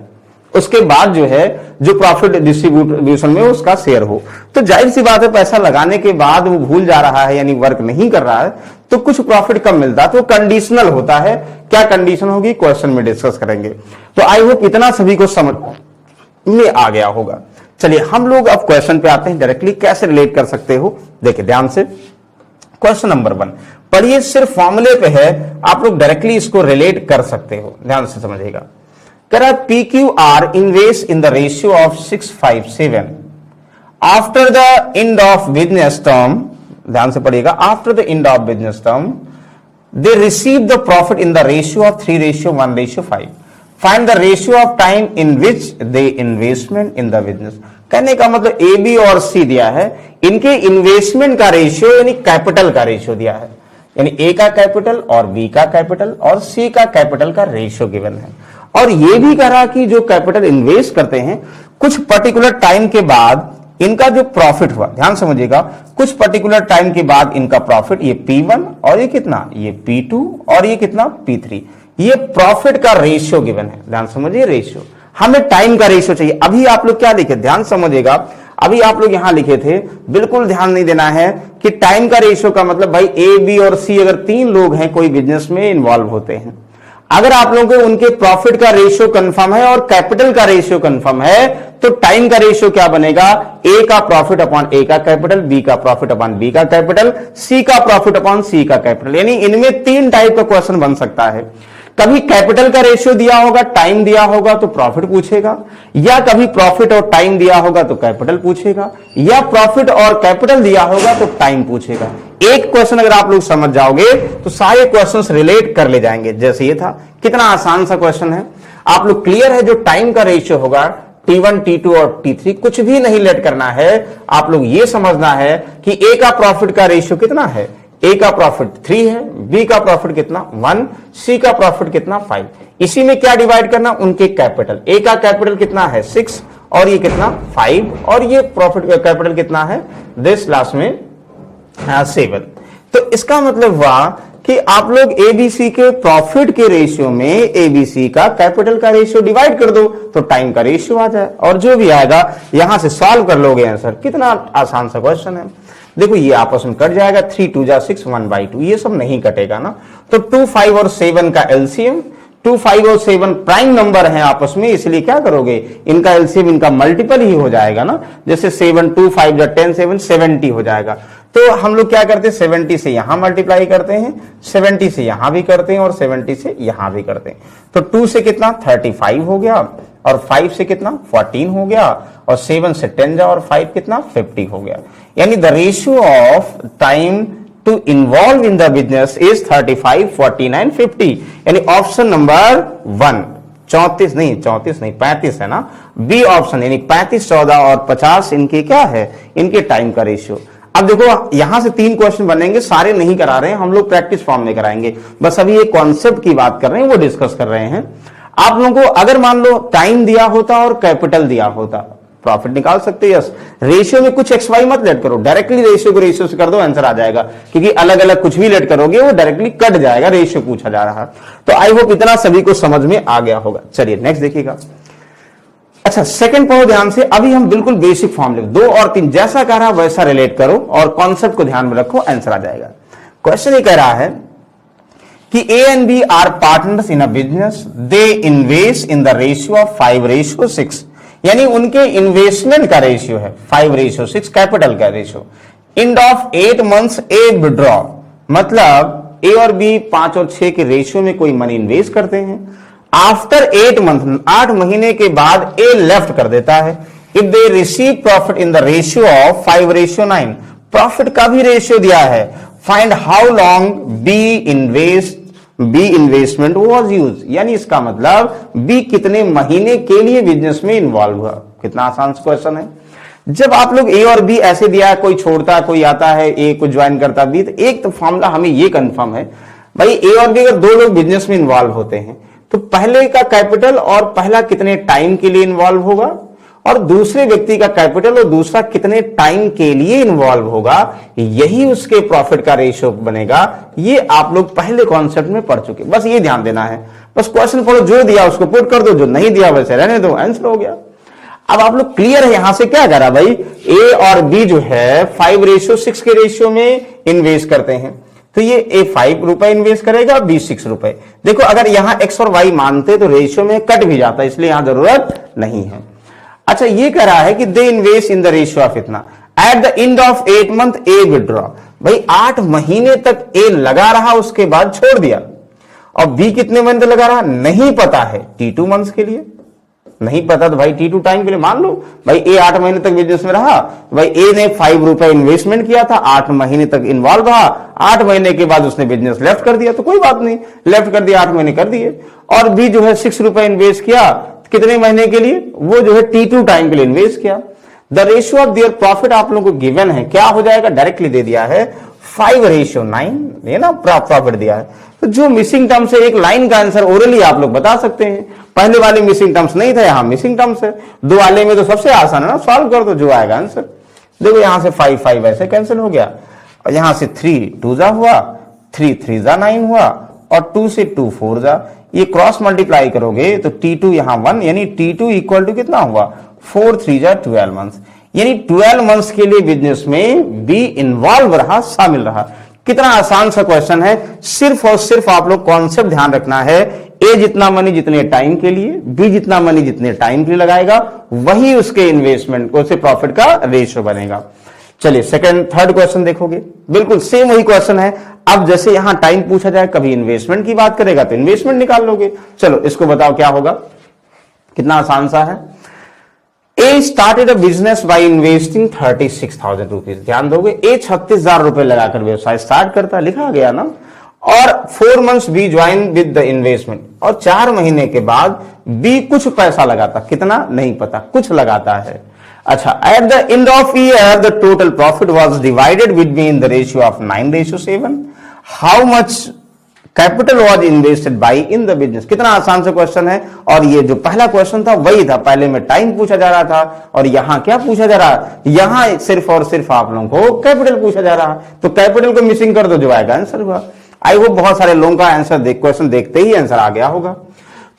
उसके बाद जो है जो प्रॉफिट डिस्ट्रीब्यूशन में उसका शेयर हो। तो जाहिर सी बात है, पैसा लगाने के बाद वो भूल जा रहा है यानी वर्क नहीं कर रहा है, तो कुछ प्रॉफिट कम मिलता है, तो कंडीशनल होता है। क्या कंडीशन होगी, क्वेश्चन में डिस्कस करेंगे। तो आई होप इतना सभी को समझ में आ गया होगा। चलिए हम लोग अब क्वेश्चन पे आते हैं, डायरेक्टली कैसे रिलेट कर सकते हो। देखिए ध्यान से, क्वेश्चन नंबर 1 पढ़िए, सिर्फ फॉर्मूले पे है, आप लोग डायरेक्टली इसको रिलेट कर सकते हो, ध्यान से समझिएगा। PQR invest in the ratio of 657 after the end of business term, ध्यान से पढ़िएगा, after the end of business term they receive the profit in the ratio of 3:1:5. Find the ratio of time in which they investment in the business. कहने का मतलब A B और सी दिया है, इनके इन्वेस्टमेंट का रेशियो यानी कैपिटल का रेशियो दिया है, यानी ए का कैपिटल और बी का कैपिटल और सी का कैपिटल का रेशियो गिवन है। और ये भी कहा कि जो कैपिटल इन्वेस्ट करते हैं कुछ पर्टिकुलर टाइम के बाद इनका जो प्रॉफिट हुआ, ध्यान समझिएगा, कुछ पर्टिकुलर टाइम के बाद इनका प्रॉफिट, ये P1 और ये कितना, ये P2 और ये कितना P3, ये प्रॉफिट का रेशियो गिवन है। ध्यान समझिए, रेशियो, हमें टाइम का रेशियो चाहिए। अभी आप लोग क्या लिखे, ध्यान समझिएगा, अभी आप लोग यहां लिखे थे, बिल्कुल ध्यान नहीं देना है कि टाइम का रेशियो का मतलब भाई ए बी और सी अगर 3 लोग हैं कोई बिजनेस में इन्वॉल्व होते हैं, अगर आप लोगों को उनके प्रॉफिट का रेशियो कंफर्म है और कैपिटल का रेशियो कंफर्म है, तो टाइम का रेशियो क्या बनेगा, ए का प्रॉफिट अपॉन ए का कैपिटल, बी का प्रॉफिट अपॉन बी का कैपिटल, सी का प्रॉफिट अपॉन सी का कैपिटल। यानी इनमें 3 टाइप का क्वेश्चन बन सकता है। कभी कैपिटल का रेशियो दिया होगा, टाइम दिया होगा तो प्रॉफिट पूछेगा, या कभी प्रॉफिट और टाइम दिया होगा तो कैपिटल पूछेगा, या प्रॉफिट और कैपिटल दिया होगा तो टाइम पूछेगा। एक क्वेश्चन अगर आप लोग समझ जाओगे तो सारे क्वेश्चंस रिलेट कर ले जाएंगे। जैसे ये था, कितना आसान सा क्वेश्चन है। आप लोग क्लियर है, जो टाइम का रेशियो होगा T1, T2 और T3 कुछ भी नहीं लेट करना है। आप लोग ये समझना है कि ए का प्रॉफिट का रेशियो कितना है, ए का प्रॉफिट 3 है, बी का प्रॉफिट कितना 1, सी का प्रॉफिट कितना 5। इसी में क्या डिवाइड करना, उनके कैपिटल। ए का कैपिटल कितना है 6 और ये कितना 5, और ये प्रॉफिट का कैपिटल कितना है दिस लास्ट में 7। तो इसका मतलब हुआ कि आप लोग एबीसी के प्रॉफिट के रेशियो में एबीसी का कैपिटल का रेशियो डिवाइड कर दो तो टाइम का रेशियो आ जाए, और जो भी आएगा यहां से सॉल्व कर लोगे आंसर। कितना आसान सा क्वेश्चन है। देखो ये आपस में कट जाएगा, 3 2 जा 6, 1/2, ये सब नहीं कटेगा ना। तो 2, 5 और 7 का एलसीएम, 2, 5 और 7 प्राइम नंबर है आपस में, इसलिए क्या करोगे, इनका एलसीएम इनका मल्टीपल ही हो जाएगा ना। जैसे 7 2 5 जा 10 7 70 हो जाएगा। तो हम लोग क्या करते हैं, 70 से यहां मल्टीप्लाई करते हैं, 70 से यहां भी करते हैं और 70 से यहां भी करते हैं। तो 2 से कितना 35 हो गया, और 5 से कितना 14 हो गया, और 7 से 10 जा और 5 कितना 50 हो गया। यानी the ratio of time to involve in the business is 35, 49, 50। यानी ऑप्शन नंबर 1 34 नहीं 35 है ना, बी ऑप्शन, यानी 35, 14 और 50 इनके क्या है, इनके टाइम का रेशियो। अब देखो यहां से 3 क्वेश्चन बनेंगे, सारे नहीं करा रहे हैं हम लोग, प्रैक्टिस फॉर्म में कराएंगे। बस अभी एक कॉन्सेप्ट की बात कर रहे हैं, वो डिस्कस कर रहे हैं। आप लोगों को अगर मान लो टाइम दिया होता और कैपिटल दिया होता, प्रॉफिट निकाल सकते हैं। यस, रेशियो में कुछ XY मत लेट करो, डायरेक्टली रेशियो को रेशियो से कर दो, आंसर आ जाएगा। क्योंकि अलग अलग कुछ भी लेट करोगे वो डायरेक्टली कट जाएगा, रेशियो पूछा जा रहा है। तो आई होप इतना सभी को समझ में आ गया होगा। चलिए नेक्स्ट देखिएगा। अच्छा, सेकंड पढ़ो ध्यान से। अभी हम बिल्कुल बेसिक फॉर्म लिख, 2 और 3 जैसा कह रहा है वैसा रिलेट करो और कॉन्सेप्ट को ध्यान में रखो, आंसर आ जाएगा। क्वेश्चन ये कह रहा है कि A and B are partners in a business, they invest in the ratio of 5:6। यानी उनके इन्वेस्टमेंट का रेशियो है 5:6, कैपिटल का ratio. And of 8 months A withdraw, मतलब ए और बी 5 और 6 के रेशियो में कोई मनी इन्वेस्ट करते हैं। आफ्टर 8 मंथ, 8 महीने के बाद ए लेफ्ट कर देता है। If they receive profit in the ratio of 5:9, profit का भी रेशियो दिया है। Find how long B investment was use. यानी इसका मतलब बी कितने महीने के लिए बिजनेस में इन्वॉल्व हुआ। कितना आसान क्वेश्चन है। जब आप लोग ए और बी ऐसे दिया है, कोई छोड़ता कोई आता है, ए को ज्वाइन करता बी, तो एक तो फॉर्मूला हमें ये कंफर्म है भाई, ए और बी अगर 2 लोग बिजनेस में इन्वॉल्व होते हैं तो पहले का कैपिटल और पहला कितने टाइम के लिए इन्वॉल्व होगा, और दूसरे व्यक्ति का कैपिटल और दूसरा कितने टाइम के लिए इन्वॉल्व होगा, यही उसके प्रॉफिट का रेशियो बनेगा। ये आप लोग पहले कॉन्सेप्ट में पढ़ चुके, बस ये ध्यान देना है। बस क्वेश्चन पढ़ो, जो दिया उसको पुट कर दो, जो नहीं दिया वैसे रहने दो, आंसर हो गया। अब आप लोग क्लियर है यहां से क्या करा भाई, ए और बी जो है 5:6 के रेशियो में इन्वेस्ट करते हैं। तो ये ए 5 रुपए इन्वेस्ट करेगा, बी 6 रुपए। देखो अगर यहां एक्स और वाई मानते तो रेशियो में कट भी जाता, इसलिए यहां जरूरत नहीं है। अच्छा, ये कह रहा है कि they invest in the ratio of इतना। At the end of 8 month A withdraw, भाई 8 महीने तक ए लगा रहा, उसके बाद छोड़ दिया। और बी कितने महीने लगा रहा नहीं पता है, T2 मंथ्स के लिए नहीं पता, तो भाई T2 टाइम के लिए मान लो भाई ए 8 महीने तक बिजनेस में रहा, भाई ए ने 5 रुपए इन्वेस्टमेंट किया था, 8 महीने तक इन्वॉल्व रहा, 8 महीने के बाद उसने बिजनेस लेफ्ट कर दिया, तो कोई बात नहीं, लेफ्ट कर दिया, 8 महीने कर दिए। और बी जो है 6 रुपए इन्वेस्ट किया, कितने महीने के लिए, वो जो है T2 टाइम के लिए इन्वेस्ट किया। The ratio of their profit आप लोगों को गिवन है, क्या हो जाएगा, डायरेक्टली दे दिया है 5:9, ये ना प्रॉफिट दिया है। तो जो मिसिंग टर्म्स है, एक लाइन का आंसर ओरली आप लोग बता सकते हैं। पहले वाले मिसिंग टर्म्स नहीं था, यहां मिसिंग टर्म्स है। 2 वाले में तो सबसे आसान है ना, सॉल्व कर दो, जो आएगा आंसर। देखो यहां से 5 5 ऐसे कैंसिल हो गया, और यहां से 3 2 जा हुआ, 3 3 जा 9 हुआ, और 2 से 2 4 जा, ये क्रॉस मल्टीप्लाई करोगे तो T2 यहां 1, यानी T2 इक्वल टू कितना हुआ, 4 3 जा 12 मंथ्स। यानी 12 मंथ्स के लिए बिजनेस में बी इन्वॉल्व रहा, शामिल रहा। कितना आसान सा क्वेश्चन है। सिर्फ और सिर्फ आप लोग कॉन्सेप्ट ध्यान रखना है, ए जितना मनी जितने टाइम के लिए, बी जितना मनी जितने टाइम के लिए लगाएगा, वही उसके इन्वेस्टमेंट उससे प्रॉफिट का रेशियो बनेगा। चलिए सेकंड थर्ड क्वेश्चन देखोगे, बिल्कुल सेम वही क्वेश्चन है। अब जैसे यहां टाइम पूछा जाए, कभी इन्वेस्टमेंट की बात करेगा तो इन्वेस्टमेंट निकाल लोगे। चलो इसको बताओ क्या होगा, कितना आसान सा है। A started a business by investing 36,000 rupees. ध्यान दोगे, ए 36,000 रुपए लगाकर व्यवसाय स्टार्ट करता, लिखा गया ना। और 4 months B join with the investment, और 4 महीने के बाद बी कुछ पैसा लगाता, कितना नहीं पता, कुछ लगाता है। अच्छा, eight the end of year the total profit was divided between the ratio of 9:7। How much capital was invested bye in the business. कितना आसान सा क्वेश्चन है। और ये जो पहला क्वेश्चन था वही था, पहले में टाइम पूछा जा रहा था और यहां क्या पूछा जा रहा है, यहां सिर्फ और सिर्फ आप लोगों को कैपिटल पूछा जा रहा है। तो कैपिटल को मिसिंग कर दो, जो आएगा आंसर हुआ। आई होप बहुत सारे लोगों का आंसर क्वेश्चन देखते ही आंसर आ गया होगा।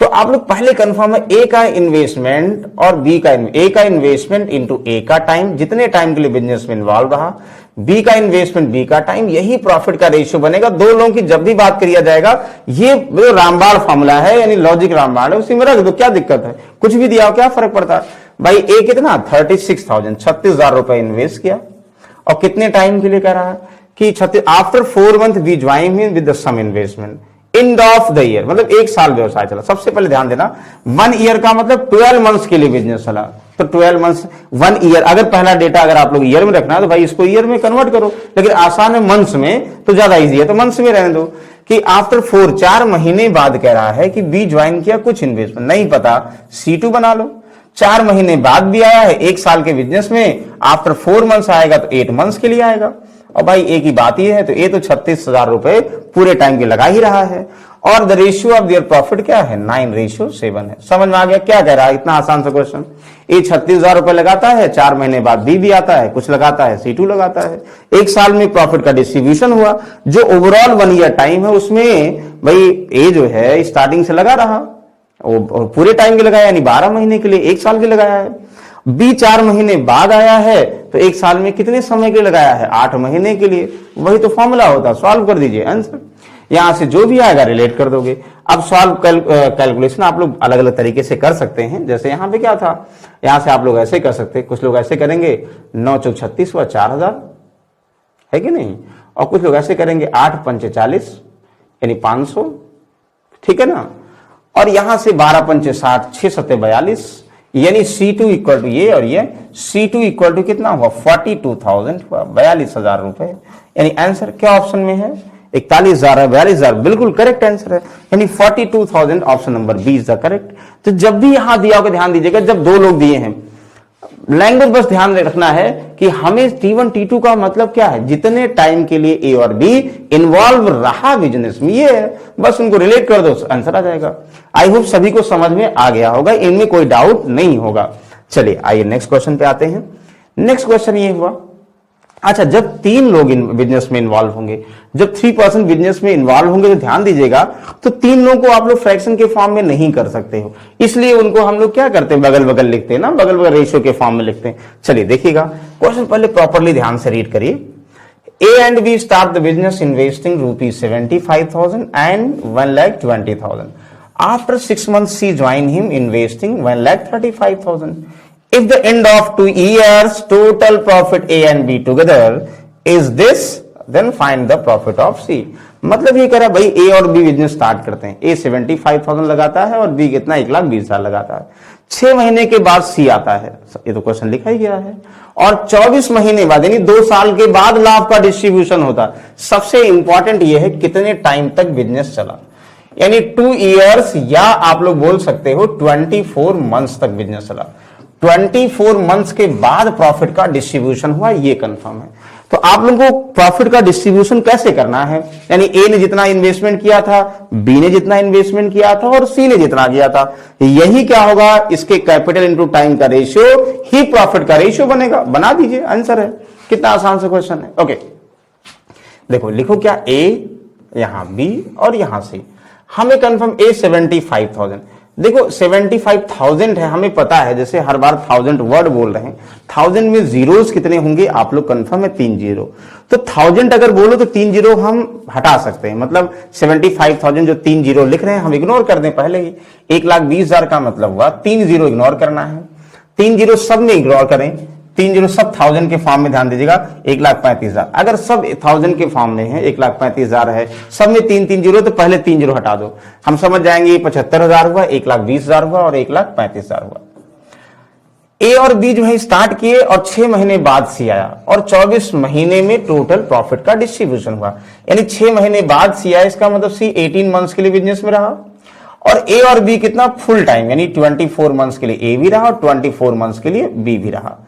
तो आप लोग पहले कंफर्म है, ए का इन्वेस्टमेंट और बी का, ए का इन्वेस्टमेंट इंटू ए का टाइम, जितने टाइम के लिए बिजनेस में इन्वॉल्व रहा, बी का इन्वेस्टमेंट बी का टाइम, यही प्रॉफिट का रेशियो बनेगा। दो लोगों की जब भी बात किया जाएगा, ये रामबाण फॉर्मूला है, यानी लॉजिक रामबाण है, उसी में रख दो, क्या दिक्कत है, कुछ भी दिया हो क्या फर्क पड़ता है भाई। ए कितना 36,000, 36,000 रुपए इन्वेस्ट किया, और कितने टाइम के लिए कह रहा है कि after 4 months we join him with the sum investment end of the year, मतलब 1 साल व्यवसाय चला। सबसे पहले ध्यान देना, 1 ईयर का मतलब 12 months के लिए बिजनेस चला। तो 12 months 1 ईयर, अगर पहला डेटा अगर आप लोग ईयर में रखना है तो भाई इसको ईयर में कन्वर्ट करो, लेकिन आसान है मंथ्स में तो ज्यादा इजी है, तो मंथ्स में रहने दो। कि आफ्टर 4 महीने बाद कह रहा है कि बी ज्वाइन किया, कुछ इन्वेस्टमेंट नहीं पता, C2 बना लो। 4 महीने बाद भी आया है, 1 साल के बिजनेस में, आफ्टर 4 months आएगा तो 8 months के लिए आएगा। और भाई ए की बात ये है, तो ए तो 36,000 रुपए पूरे टाइम के लगा ही रहा है। और the ratio of their profit क्या है, 9:7 है। समझ में आ गया क्या कह रहा है, इतना आसान सा क्वेश्चन। ए 36,000 रुपए लगाता है, 4 महीने बाद बी भी आता है, कुछ लगाता है, C2 लगाता है। 1 साल में प्रॉफिट का डिस्ट्रीब्यूशन हुआ, जो ओवरऑल 1 ईयर टाइम है उसमें भाई ए जो है स्टार्टिंग से लगा रहा, वो पूरे टाइम के लगाया, यानी 12 महीने के लिए, 1 साल के लगाया है। बी 4 महीने बाद आया है, तो 1 साल में कितने समय के लिए लगाया है, 8 महीने के लिए। वही तो फॉर्मूला होता, सॉल्व कर दीजिए आंसर, यहां से जो भी आएगा रिलेट कर दोगे। अब सॉल्व कैलकुलेशन आप लोग अलग अलग तरीके से कर सकते हैं। जैसे यहां पे क्या था, यहां से आप लोग ऐसे कर सकते हैं, कुछ लोग ऐसे करेंगे 9 चौक 36 व 4,000 है कि नहीं, और कुछ लोग ऐसे करेंगे 8 पंचे 40 यानी 500, ठीक है ना। और यहां से 12 पंचे 60, 6 सत्ते 42, यानी C2 इक्वल टू ये, और ये C2 इक्वल टू कितना हुआ 42,000 हुआ, 42,000 रुपए। यानी आंसर क्या ऑप्शन में है, 41,000 है, 42,000 बिल्कुल करेक्ट आंसर है, यानी 42,000 option number B is the correct. तो जब भी यहां दिया होगा ध्यान दीजिएगा, जब 2 लोग दिए हैं, लैंग्वेज बस ध्यान रखना है कि हमें T1 T2 का मतलब क्या है, जितने टाइम के लिए ए और बी इन्वॉल्व रहा बिजनेस में, ये है, बस उनको रिलेट कर दो, आंसर आ जाएगा। आई होप सभी को समझ में आ गया होगा, इनमें कोई डाउट नहीं होगा। चलिए आइए नेक्स्ट क्वेश्चन पे आते हैं। नेक्स्ट क्वेश्चन ये हुआ, अच्छा जब 3 लोग बिजनेस में इन्वॉल्व होंगे, जब 3 पर्सन बिजनेस में इन्वॉल्व होंगे, तो ध्यान दीजिएगा, तो 3 लोगों को आप लोग फ्रैक्शन के फॉर्म में नहीं कर सकते हो, इसलिए उनको हम लोग क्या करते हैं, बगल बगल लिखते हैं ना, बगल बगल रेशियो के फॉर्म में लिखते हैं। चलिए देखिएगा क्वेश्चन, पहले प्रॉपरली ध्यान से रीड करिए। A and B start the business investing ₹75,000 and 1,20,000। After 6 months C join him investing 1,35,000। If the end of 2 years total profit A and B together is this, then find the profit of C। मतलब ये कह रहा है भाई A और B business start करते हैं, A 75,000 लगाता है और B कितना 1,20,000 लगाता है। 6 महीने के बाद C आता है, ये तो क्वेश्चन लिखा ही गया है। और 24 महीने बाद यानी 2 साल के बाद लाभ का डिस्ट्रीब्यूशन होता है। सबसे इंपॉर्टेंट ये है कितने टाइम तक बिजनेस चला, यानी 2 years या आप लोग बोल सकते हो 24 months तक बिजनेस चला। 24 months के बाद प्रॉफिट का डिस्ट्रीब्यूशन हुआ, ये कंफर्म है। तो आप लोगों को प्रॉफिट का डिस्ट्रीब्यूशन कैसे करना है, यानी ए ने जितना इन्वेस्टमेंट किया था, बी ने जितना इन्वेस्टमेंट किया था और सी ने जितना किया था, यही क्या होगा, इसके कैपिटल इनटू टाइम का रेशियो ही प्रॉफिट का रेशियो बनेगा। बना दीजिए, आंसर है। कितना आसान सा क्वेश्चन है। ओके देखो, लिखो क्या, ए, यहां बी और यहां सी। हमें कंफर्म, ए 75,000, देखो 75,000 है, हमें पता है, जैसे हर बार 1000 वर्ड बोल रहे हैं, 1000 में जीरोस कितने होंगे आप लोग कंफर्म है? 3 जीरो। तो 1000 अगर बोलो तो 3 जीरो हम हटा सकते हैं, मतलब 75,000 जो 3 जीरो लिख रहे हैं हम इग्नोर कर दें पहले ही। 1,20,000 का मतलब हुआ 3 जीरो इग्नोर करना है, 3 जीरो सब में इग्नोर करें, 3 जीरो सब 1000 के फॉर्म में, ध्यान दीजिएगा 1,35,000। अगर सब 1000 के फॉर्म में है, 1,35,000 है, सब में 3 जीरो, तो पहले 3 जीरो हटा दो, हम समझ जाएंगे 75,000 हुआ, 1,20,000 हुआ और 1,35,000 हुआ। ए और बी जो है स्टार्ट किए और 6 महीने बाद सी आया और 24 महीने में टोटल प्रॉफिट का डिस्ट्रीब्यूशन हुआ, यानी 6 महीने बाद सी आया, इसका मतलब सी 18 मंथ्स के लिए बिजनेस में रहा। और ए और बी कितना? फुल टाइम, यानी 24 मंथ्स के लिए ए भी रहा और 24 मंथ्स के लिए बी भी रहा।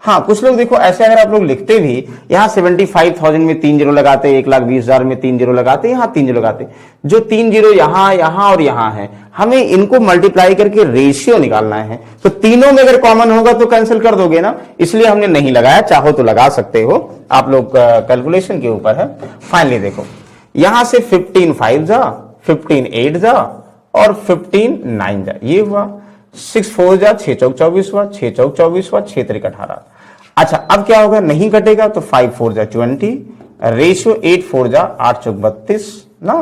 हाँ, कुछ लोग देखो ऐसे अगर आप लोग लिखते भी, यहां 75,000 में 3 जीरो लगाते, 1,20,000 में 3 जीरो लगाते, यहां 3 जीरो लगाते, जो 3 जीरो यहां और यहां है, हमें इनको मल्टीप्लाई करके रेशियो निकालना है। तो तीनों में अगर कॉमन होगा तो कैंसिल कर दोगे ना, इसलिए हमने नहीं लगाया, चाहो तो लगा सकते हो, आप लोग कैलकुलेशन के ऊपर है। फाइनली देखो यहां से 15 5 जा, 15 8 जा और 15 9 जा, ये हुआ 6 4 जा, 6 चौक 24 हुआ, 6 चौक 24 हुआ, 6 त्रिक 18। अच्छा, अब क्या होगा? नहीं कटेगा तो 5 4 जा 20, रेशियो 8 4 जा 8 चौक 32 ना,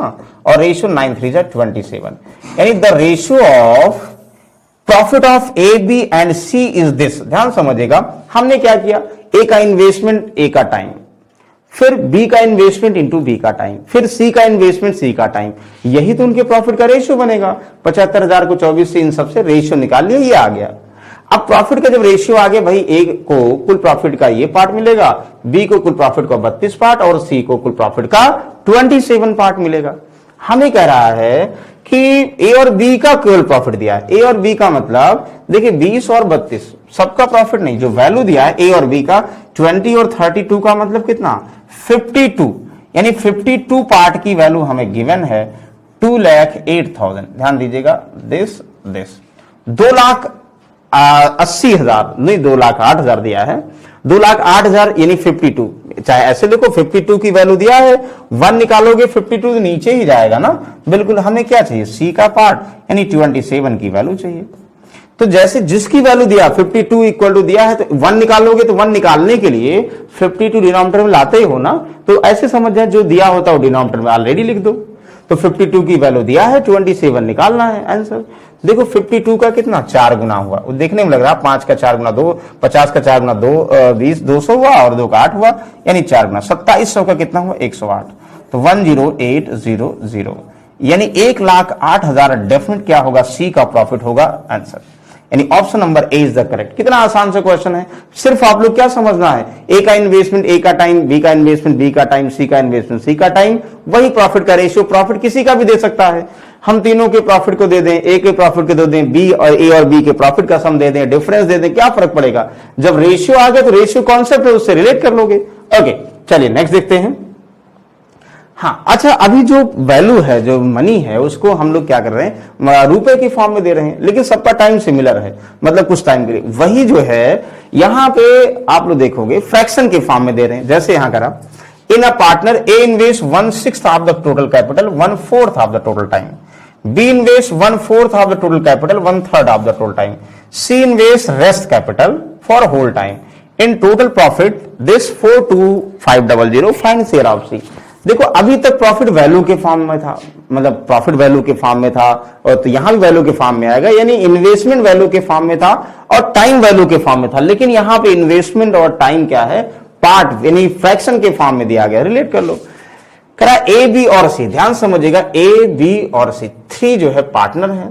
और रेशियो 9 3 जा 27, यानी the ratio of profit of A B and C is this. ध्यान समझिएगा, हमने क्या किया? ए का इन्वेस्टमेंट ए का टाइम, फिर बी का इन्वेस्टमेंट इंटू बी का टाइम, फिर सी का इन्वेस्टमेंट सी का टाइम, यही तो उनके प्रॉफिट का रेशियो बनेगा। 75,000 को 24 से इन सबसे रेशियो निकाल लिया, ये आ गया। अब प्रॉफिट का जब रेशियो आ गया, भाई ए को कुल प्रॉफिट का ये पार्ट मिलेगा, बी को कुल प्रॉफिट का 32 पार्ट और सी को कुल प्रॉफिट का 27 पार्ट मिलेगा। हमें कह रहा है कि ए और बी का केवल प्रॉफिट दिया है, ए और बी का मतलब देखिए 20 और 32 सबका प्रॉफिट नहीं, जो वैल्यू दिया है ए और बी का 20 और 32 का मतलब कितना? 52, यानी 52 पार्ट की वैल्यू हमें गिवन है 2,08,000। ध्यान दीजिएगा, दिस 2,80,000 नहीं, 2,08,000 दिया है, 2,08,000 यानी 52, चाहे ऐसे देखो 52 की वैल्यू दिया है, 1 निकालोगे 52 नीचे ही जाएगा ना, बिल्कुल। हमें क्या चाहिए? सी का पार्ट, यानी 27 की वैल्यू चाहिए। तो जैसे जिसकी वैल्यू दिया 52 इक्वल टू दिया है, तो 1 निकालोगे, तो 1 निकालने के लिए 52 डिनोमिनेटर में लाते ही हो ना, तो ऐसे समझ जाए जो दिया होता है वो डिनोमिनेटर में ऑलरेडी लिख दो। तो 52 की वैल्यू दिया है, 27 निकालना है आंसर। देखो 52 का कितना? 4 गुना हुआ, देखने में लग रहा है 5 का 4 गुना 2, 50 का 4 गुना 2 20, 200 हुआ और 2 का 8 हुआ, यानी 4 गुना 2700 का कितना हुआ? 108। तो 10800, यानी 1,08,000 डेफिनेट क्या होगा? सी का प्रॉफिट होगा आंसर, यानी option number A is the correct. कितना आसान सा क्वेश्चन है, सिर्फ आप लोग क्या समझना है? ए का इन्वेस्टमेंट ए का टाइम, बी का इन्वेस्टमेंट बी का टाइम, सी का इन्वेस्टमेंट सी का टाइम, वही प्रॉफिट का रेशियो। प्रॉफिट किसी का भी दे सकता है, हम तीनों के प्रॉफिट को दे दें, ए के प्रॉफिट को दे दें, बी और ए और बी के प्रॉफिट का सम दे दें, डिफरेंस दे दें, क्या फर्क पड़ेगा? जब रेशियो आ गया तो रेशियो कॉन्सेप्ट है, उससे रिलेट कर लोगे। ओके, चलिए नेक्स्ट देखते हैं। हाँ, अच्छा, अभी जो वैल्यू है, जो मनी है, उसको हम लोग क्या कर रहे हैं? रुपए के फॉर्म में दे रहे हैं, लेकिन सबका टाइम सिमिलर है, मतलब कुछ टाइम के लिए। वही जो है यहां पे आप लोग देखोगे फ्रैक्शन के फॉर्म में दे रहे हैं। जैसे यहां करा, in a partner A invest 1/6 of the total capital 1/4 of the total time, B invest 1/4 of the total capital 1/3 of the total time, C invest rest capital for whole time, in total profit this 42500, find share of C. देखो अभी तक profit value के form में था, मतलब profit value के form में था, और तो यहां भी वैल्यू के फॉर्म में आएगा, यानी इन्वेस्टमेंट वैल्यू के फॉर्म में था और टाइम वैल्यू के फॉर्म में था। लेकिन यहां पे इन्वेस्टमेंट और टाइम क्या है? पार्ट, यानी फ्रैक्शन के फॉर्म में दिया गया। रिलेट कर लो, करा ए बी और सी। ध्यान समझिएगा, ए बी और सी 3 जो है पार्टनर है,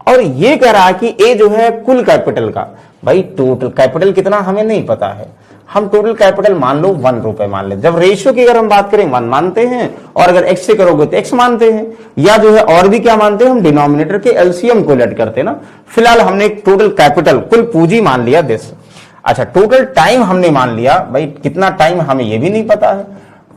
और ये कह रहा है कि ए जो है कुल कैपिटल का, भाई टोटल कैपिटल कितना हमें नहीं पता है, हम टोटल कैपिटल मान लो 1 रुपए मान ले। जब रेशियो की अगर हम बात करें 1 मानते हैं, और अगर x से करोगे तो x मानते हैं, या जो है और भी क्या मानते हैं? हम डिनोमिनेटर के एलसीएम को लेट करते हैं ना। फिलहाल हमने टोटल कैपिटल, कुल पूंजी मान लिया दिस। अच्छा, टोटल टाइम हमने मान लिया, भाई कितना टाइम हमें ये भी नहीं पता है,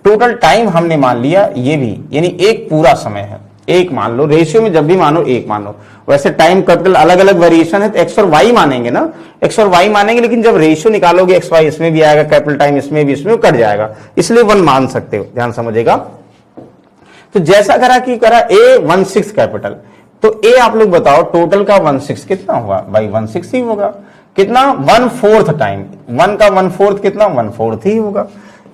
टोटल टाइम हमने मान लिया ये भी, यानी एक पूरा समय है, 1 मान लो। रेशियो में जब भी मानो 1 मान लो। वैसे टाइम कैपिटल अलग अलग वेरिएशन है, तो एक्स और वाई मानेंगे ना, एक्स और वाई मानेंगे, लेकिन जब रेशियो निकालोगे एक्स वाई इसमें भी आएगा, कैपिटल टाइम इसमें भी, इसमें कट जाएगा, इसलिए 1 मान सकते हो। ध्यान समझिएगा। तो जैसा करा कि करा ए 1/6 कैपिटल, तो ए आप लोग बताओ टोटल का 1/6 कितना हुआ भाई 1/6 ही होगा। कितना 1/4 टाइम 1 का 1/4 कितना 1/4 ही होगा।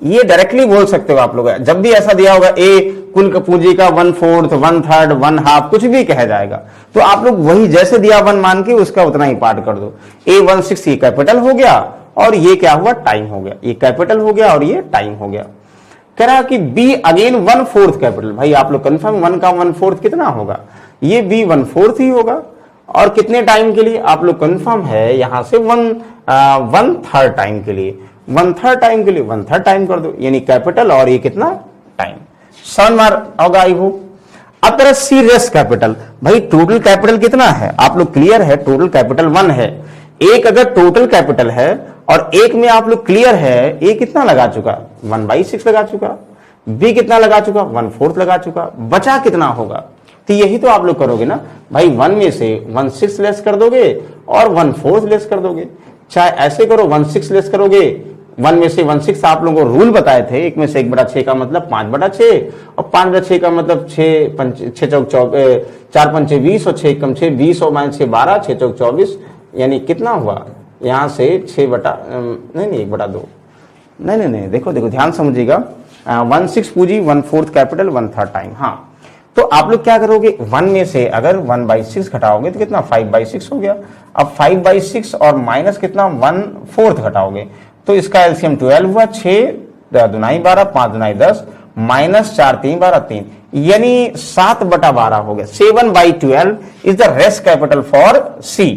ये डायरेक्टली बोल सकते हो आप लोग, जब भी ऐसा दिया होगा ए कुल पूंजी का 1/4 1/3 1/2 कुछ भी कहा जाएगा तो आप लोग वही जैसे दिया 1 मान के उसका उतना ही पार्ट कर दो। ए 1/6 ये कैपिटल हो गया और ये क्या हुआ टाइम हो गया, ये कैपिटल हो गया और ये टाइम हो गया। कह रहा कि बी अगेन 1/4 कैपिटल, भाई आप लोग कंफर्म 1 का 1/4 कितना होगा, ये बी 1/4 ही होगा। और कितने टाइम के लिए आप लोग कंफर्म है यहां से 1/3 टाइम के लिए, 1/3 टाइम के लिए 1/3 टाइम कर दो, यानी कैपिटल और ये कितना टाइम। समझ में होगा आई होप। अब तरह सी रेस कैपिटल, भाई टोटल कैपिटल कितना है आप लोग क्लियर है, टोटल कैपिटल 1 है। एक अगर टोटल कैपिटल है और एक में आप लोग क्लियर है, ए कितना लगा चुका 1/6 लगा चुका, बी कितना लगा चुका 1/4 लगा चुका, बचा कितना होगा। तो यही तो आप लोग करोगे ना भाई, 1 में से 1/6 लेस कर दोगे और 1/4 लेस कर दोगे, चाहे ऐसे करो 1/6 लेस करोगे 1 में से 1/6 आप लोगों को रूल बताए थे, 1 में से 1/6 का मतलब 5/6 और 5/6 का मतलब 6 चौक 4 पंचे 20 और 6 कम 6 20 और -6 12 6 चौक 24, यानी कितना हुआ यहां से 6 बटा नहीं 1/2 नहीं देखो ध्यान समझिएगा 1/6 पूंजी 1/4 कैपिटल 1/3 टाइम। हाँ तो आप लोग क्या करोगे 1 में से अगर 1/6 घटाओगे तो कितना 5/6 हो गया। अब 5/6 और माइनस कितना 1/4 घटाओगे तो इसका एलसीएम 12 हुआ, 6 दूनाई 12 5 दूनाई 10 माइनस 4 3 12 3 यानी 7/12 हो गया। 7/12 is the rest capital for C.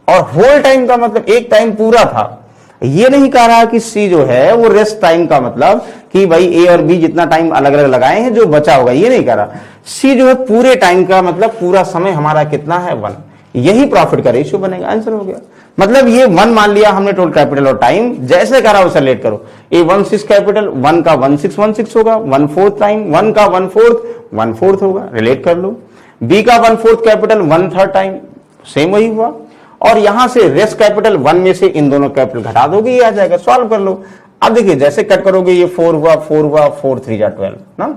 और होल टाइम का मतलब एक टाइम पूरा था, ये नहीं कह रहा कि सी जो है वो रेस्ट टाइम का मतलब कि भाई ए और बी जितना टाइम अलग अलग लगाए हैं जो बचा होगा, ये नहीं कह रहा। सी जो है पूरे टाइम का मतलब पूरा समय हमारा कितना है 1, यही प्रॉफिट का रेशियो बनेगा। आंसर हो गया। मतलब ये 1 मान लिया हमने टोटल कैपिटल और टाइम, जैसे कह रहा वैसे रिलेट करो। ए 1/6 कैपिटल 1 का 1/6 होगा, 1/4 टाइम 1 का 1/4 होगा, रिलेट कर लो। बी का 1/4 कैपिटल 1/3 टाइम सेम वही हुआ। और यहां से रेस्ट कैपिटल 1 में से इन दोनों कैपिटल घटा दोगे, ये आ जाएगा, सॉल्व कर लो। अब देखिए जैसे कट करोगे ये 4 हुआ 4 3 जा 12 ना,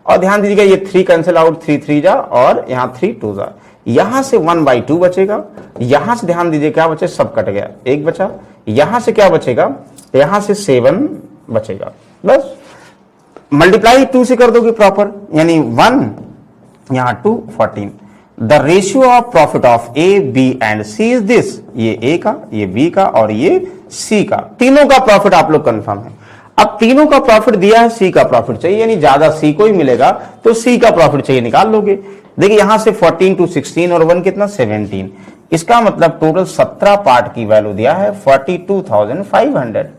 और ध्यान दीजिएगा ये 3 कैंसिल आउट 3 3 जा और यहां 3 2 जा, यहां से 1/2 बचेगा। यहां से ध्यान दीजिए क्या बचे, सब कट गया, 1 बचा। यहां से क्या बचेगा, यहां से 7 बचेगा, बस मल्टीप्लाई 2 से कर दोगे प्रॉपर, यानी 1 यहां 2 14। The ratio of profit of A B and C is this, ये ए का, ये बी का और ये सी का, तीनों का प्रॉफिट आप लोग कंफर्म है। अब तीनों का प्रॉफिट दिया है, सी का प्रॉफिट चाहिए, यानी ज्यादा सी को ही मिलेगा तो सी का प्रॉफिट चाहिए, निकाल लोगे। देखिए यहां से 14 to 16 और 1 कितना 17, इसका मतलब टोटल 17 पार्ट की वैल्यू दिया है 42,500।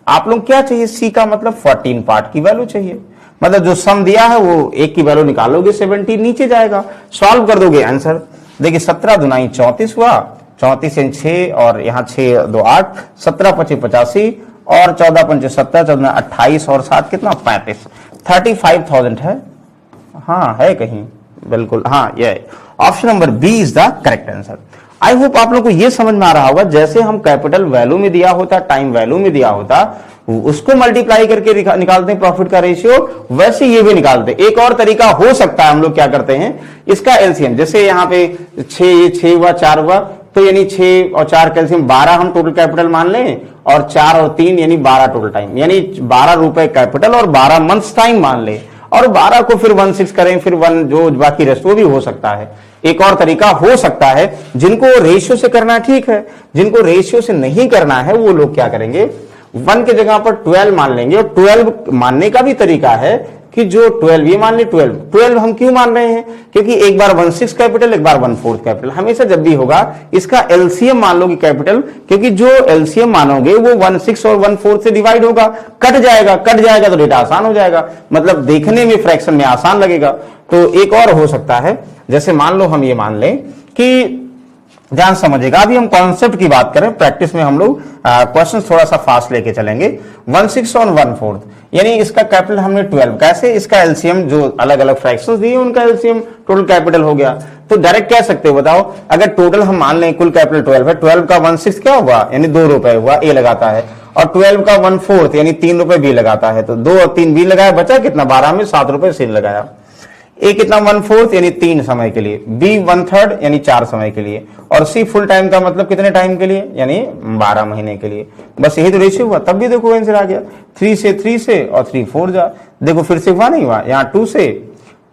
आप लोग क्या चाहिए, सी का मतलब 14 पार्ट की वैल्यू चाहिए, मतलब जो सम दिया है वो एक की वैल्यू निकालोगे 17 नीचे जाएगा, सॉल्व कर दोगे आंसर। देखिए 17 दूनाई 34 हुआ, 34 से 6 और यहाँ 6 2 8, 17 25 85 और 14 पंचे 17 14 28 और 7 कितना 35, 35,000 है। हाँ है कहीं, बिल्कुल हाँ, ये option number B is the correct answer. I hope आप लोग को ये समझ में आ रहा होगा, जैसे हम कैपिटल वैल्यू में दिया होता, टाइम वैल्यू में दिया होता, उसको मल्टीप्लाई करके निकालते हैं प्रॉफिट का रेशियो, वैसे ये भी निकालते हैं। एक और तरीका हो सकता है, हम लोग क्या करते हैं इसका एलसीएम, जैसे यहाँ पे 6 हुआ 4 हुआ तो यानी 6 और 4 का एलसीएम 12 हम टोटल कैपिटल मान लें और 4 और 3 यानी 12 टोटल टाइम, यानी 12 रुपए कैपिटल और 12 मंथ्स टाइम मान ले और 12 को फिर 1/6 करें, फिर 1 जो बाकी रेस्ट वो भी हो सकता है। एक और तरीका हो सकता है, जिनको रेशियो से करना ठीक है, जिनको रेशियो से नहीं करना है वो लोग क्या करेंगे 1 की जगह पर 12 मान लेंगे। और 12 मानने का भी तरीका है कि जो 12 ये मान ले 12 हम क्यों मान रहे हैं, क्योंकि एक बार 1/6 कैपिटल एक बार 1/4 कैपिटल, हमेशा जब भी होगा इसका एलसीएम मान लोगे कैपिटल, क्योंकि जो एलसीएम मानोगे वो 1/6 और 1/4 से डिवाइड होगा, कट जाएगा तो डेटा आसान हो जाएगा, मतलब देखने में फ्रैक्शन में आसान लगेगा। तो एक और हो सकता है, जैसे मान लो हम ये मान लें कि, ध्यान समझिएगा अभी हम कॉन्सेप्ट की बात करें, प्रैक्टिस में हम लोग क्वेश्चन थोड़ा सा फास्ट लेके चलेंगे। 1/6 और 1/4 यानी इसका कैपिटल हमने 12, कैसे इसका एलसीएम जो अलग अलग फ्रैक्शंस दिए उनका एलसीएम टोटल कैपिटल हो गया। तो डायरेक्ट कह सकते हो, बताओ अगर टोटल हम मान लें कुल कैपिटल 12 है, 12 का 1/6 क्या हुआ, यानी 2 रुपए हुआ, ए लगाता है, और 12 का 1/4 यानी 3 रुपए बी लगाता है, तो 2 और 3 बी लगाया, बचा कितना 12 में 7 रुपए सी लगाया। ए कितना 1/4 यानी 3 समय के लिए, बी 1/3 यानी 4 समय के लिए, और सी फुल टाइम का मतलब कितने टाइम के लिए यानी 12 महीने के लिए। बस यही तो रेशियो हुआ, तब भी देखो आंसर आ गया। 3 से 3 से और 3 4 जा, देखो फिर से हुआ नहीं हुआ, यहाँ 2 से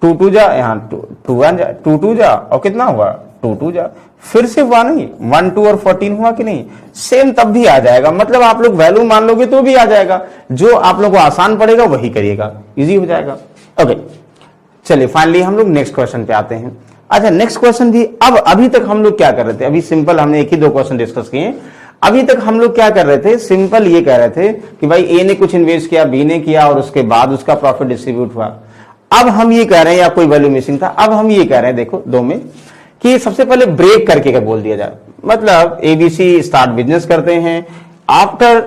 2 2 जा, यहाँ 2 1 जा, 2 2 जा, और कितना हुआ 2 2 जा, फिर से हुआ नहीं 1 2 और 14 हुआ कि नहीं, सेम तब भी आ जाएगा। मतलब आप लोग वैल्यू मान लोगे तो भी आ जाएगा, जो आप लोग को आसान पड़ेगा वही करिएगा, इजी हो जाएगा। ओके चलिए फाइनली हम लोग नेक्स्ट क्वेश्चन पे आते हैं। अच्छा नेक्स्ट क्वेश्चन भी, अब अभी तक हम लोग क्या कर रहे थे, अभी सिंपल हमने एक ही 2 क्वेश्चन डिस्कस किए। अभी तक हम लोग क्या कर रहे थे, सिंपल ये कह रहे थे कि भाई ए ने कुछ इन्वेस्ट किया, बी ने किया, और उसके बाद उसका प्रॉफिट डिस्ट्रीब्यूट हुआ। अब हम ये कह रहे हैं, या कोई वैल्यू मिसिंग था, अब हम ये कह रहे हैं देखो 2 में कि सबसे पहले ब्रेक करके क्या बोल दिया जाए। मतलब एबीसी स्टार्ट बिजनेस करते हैं, after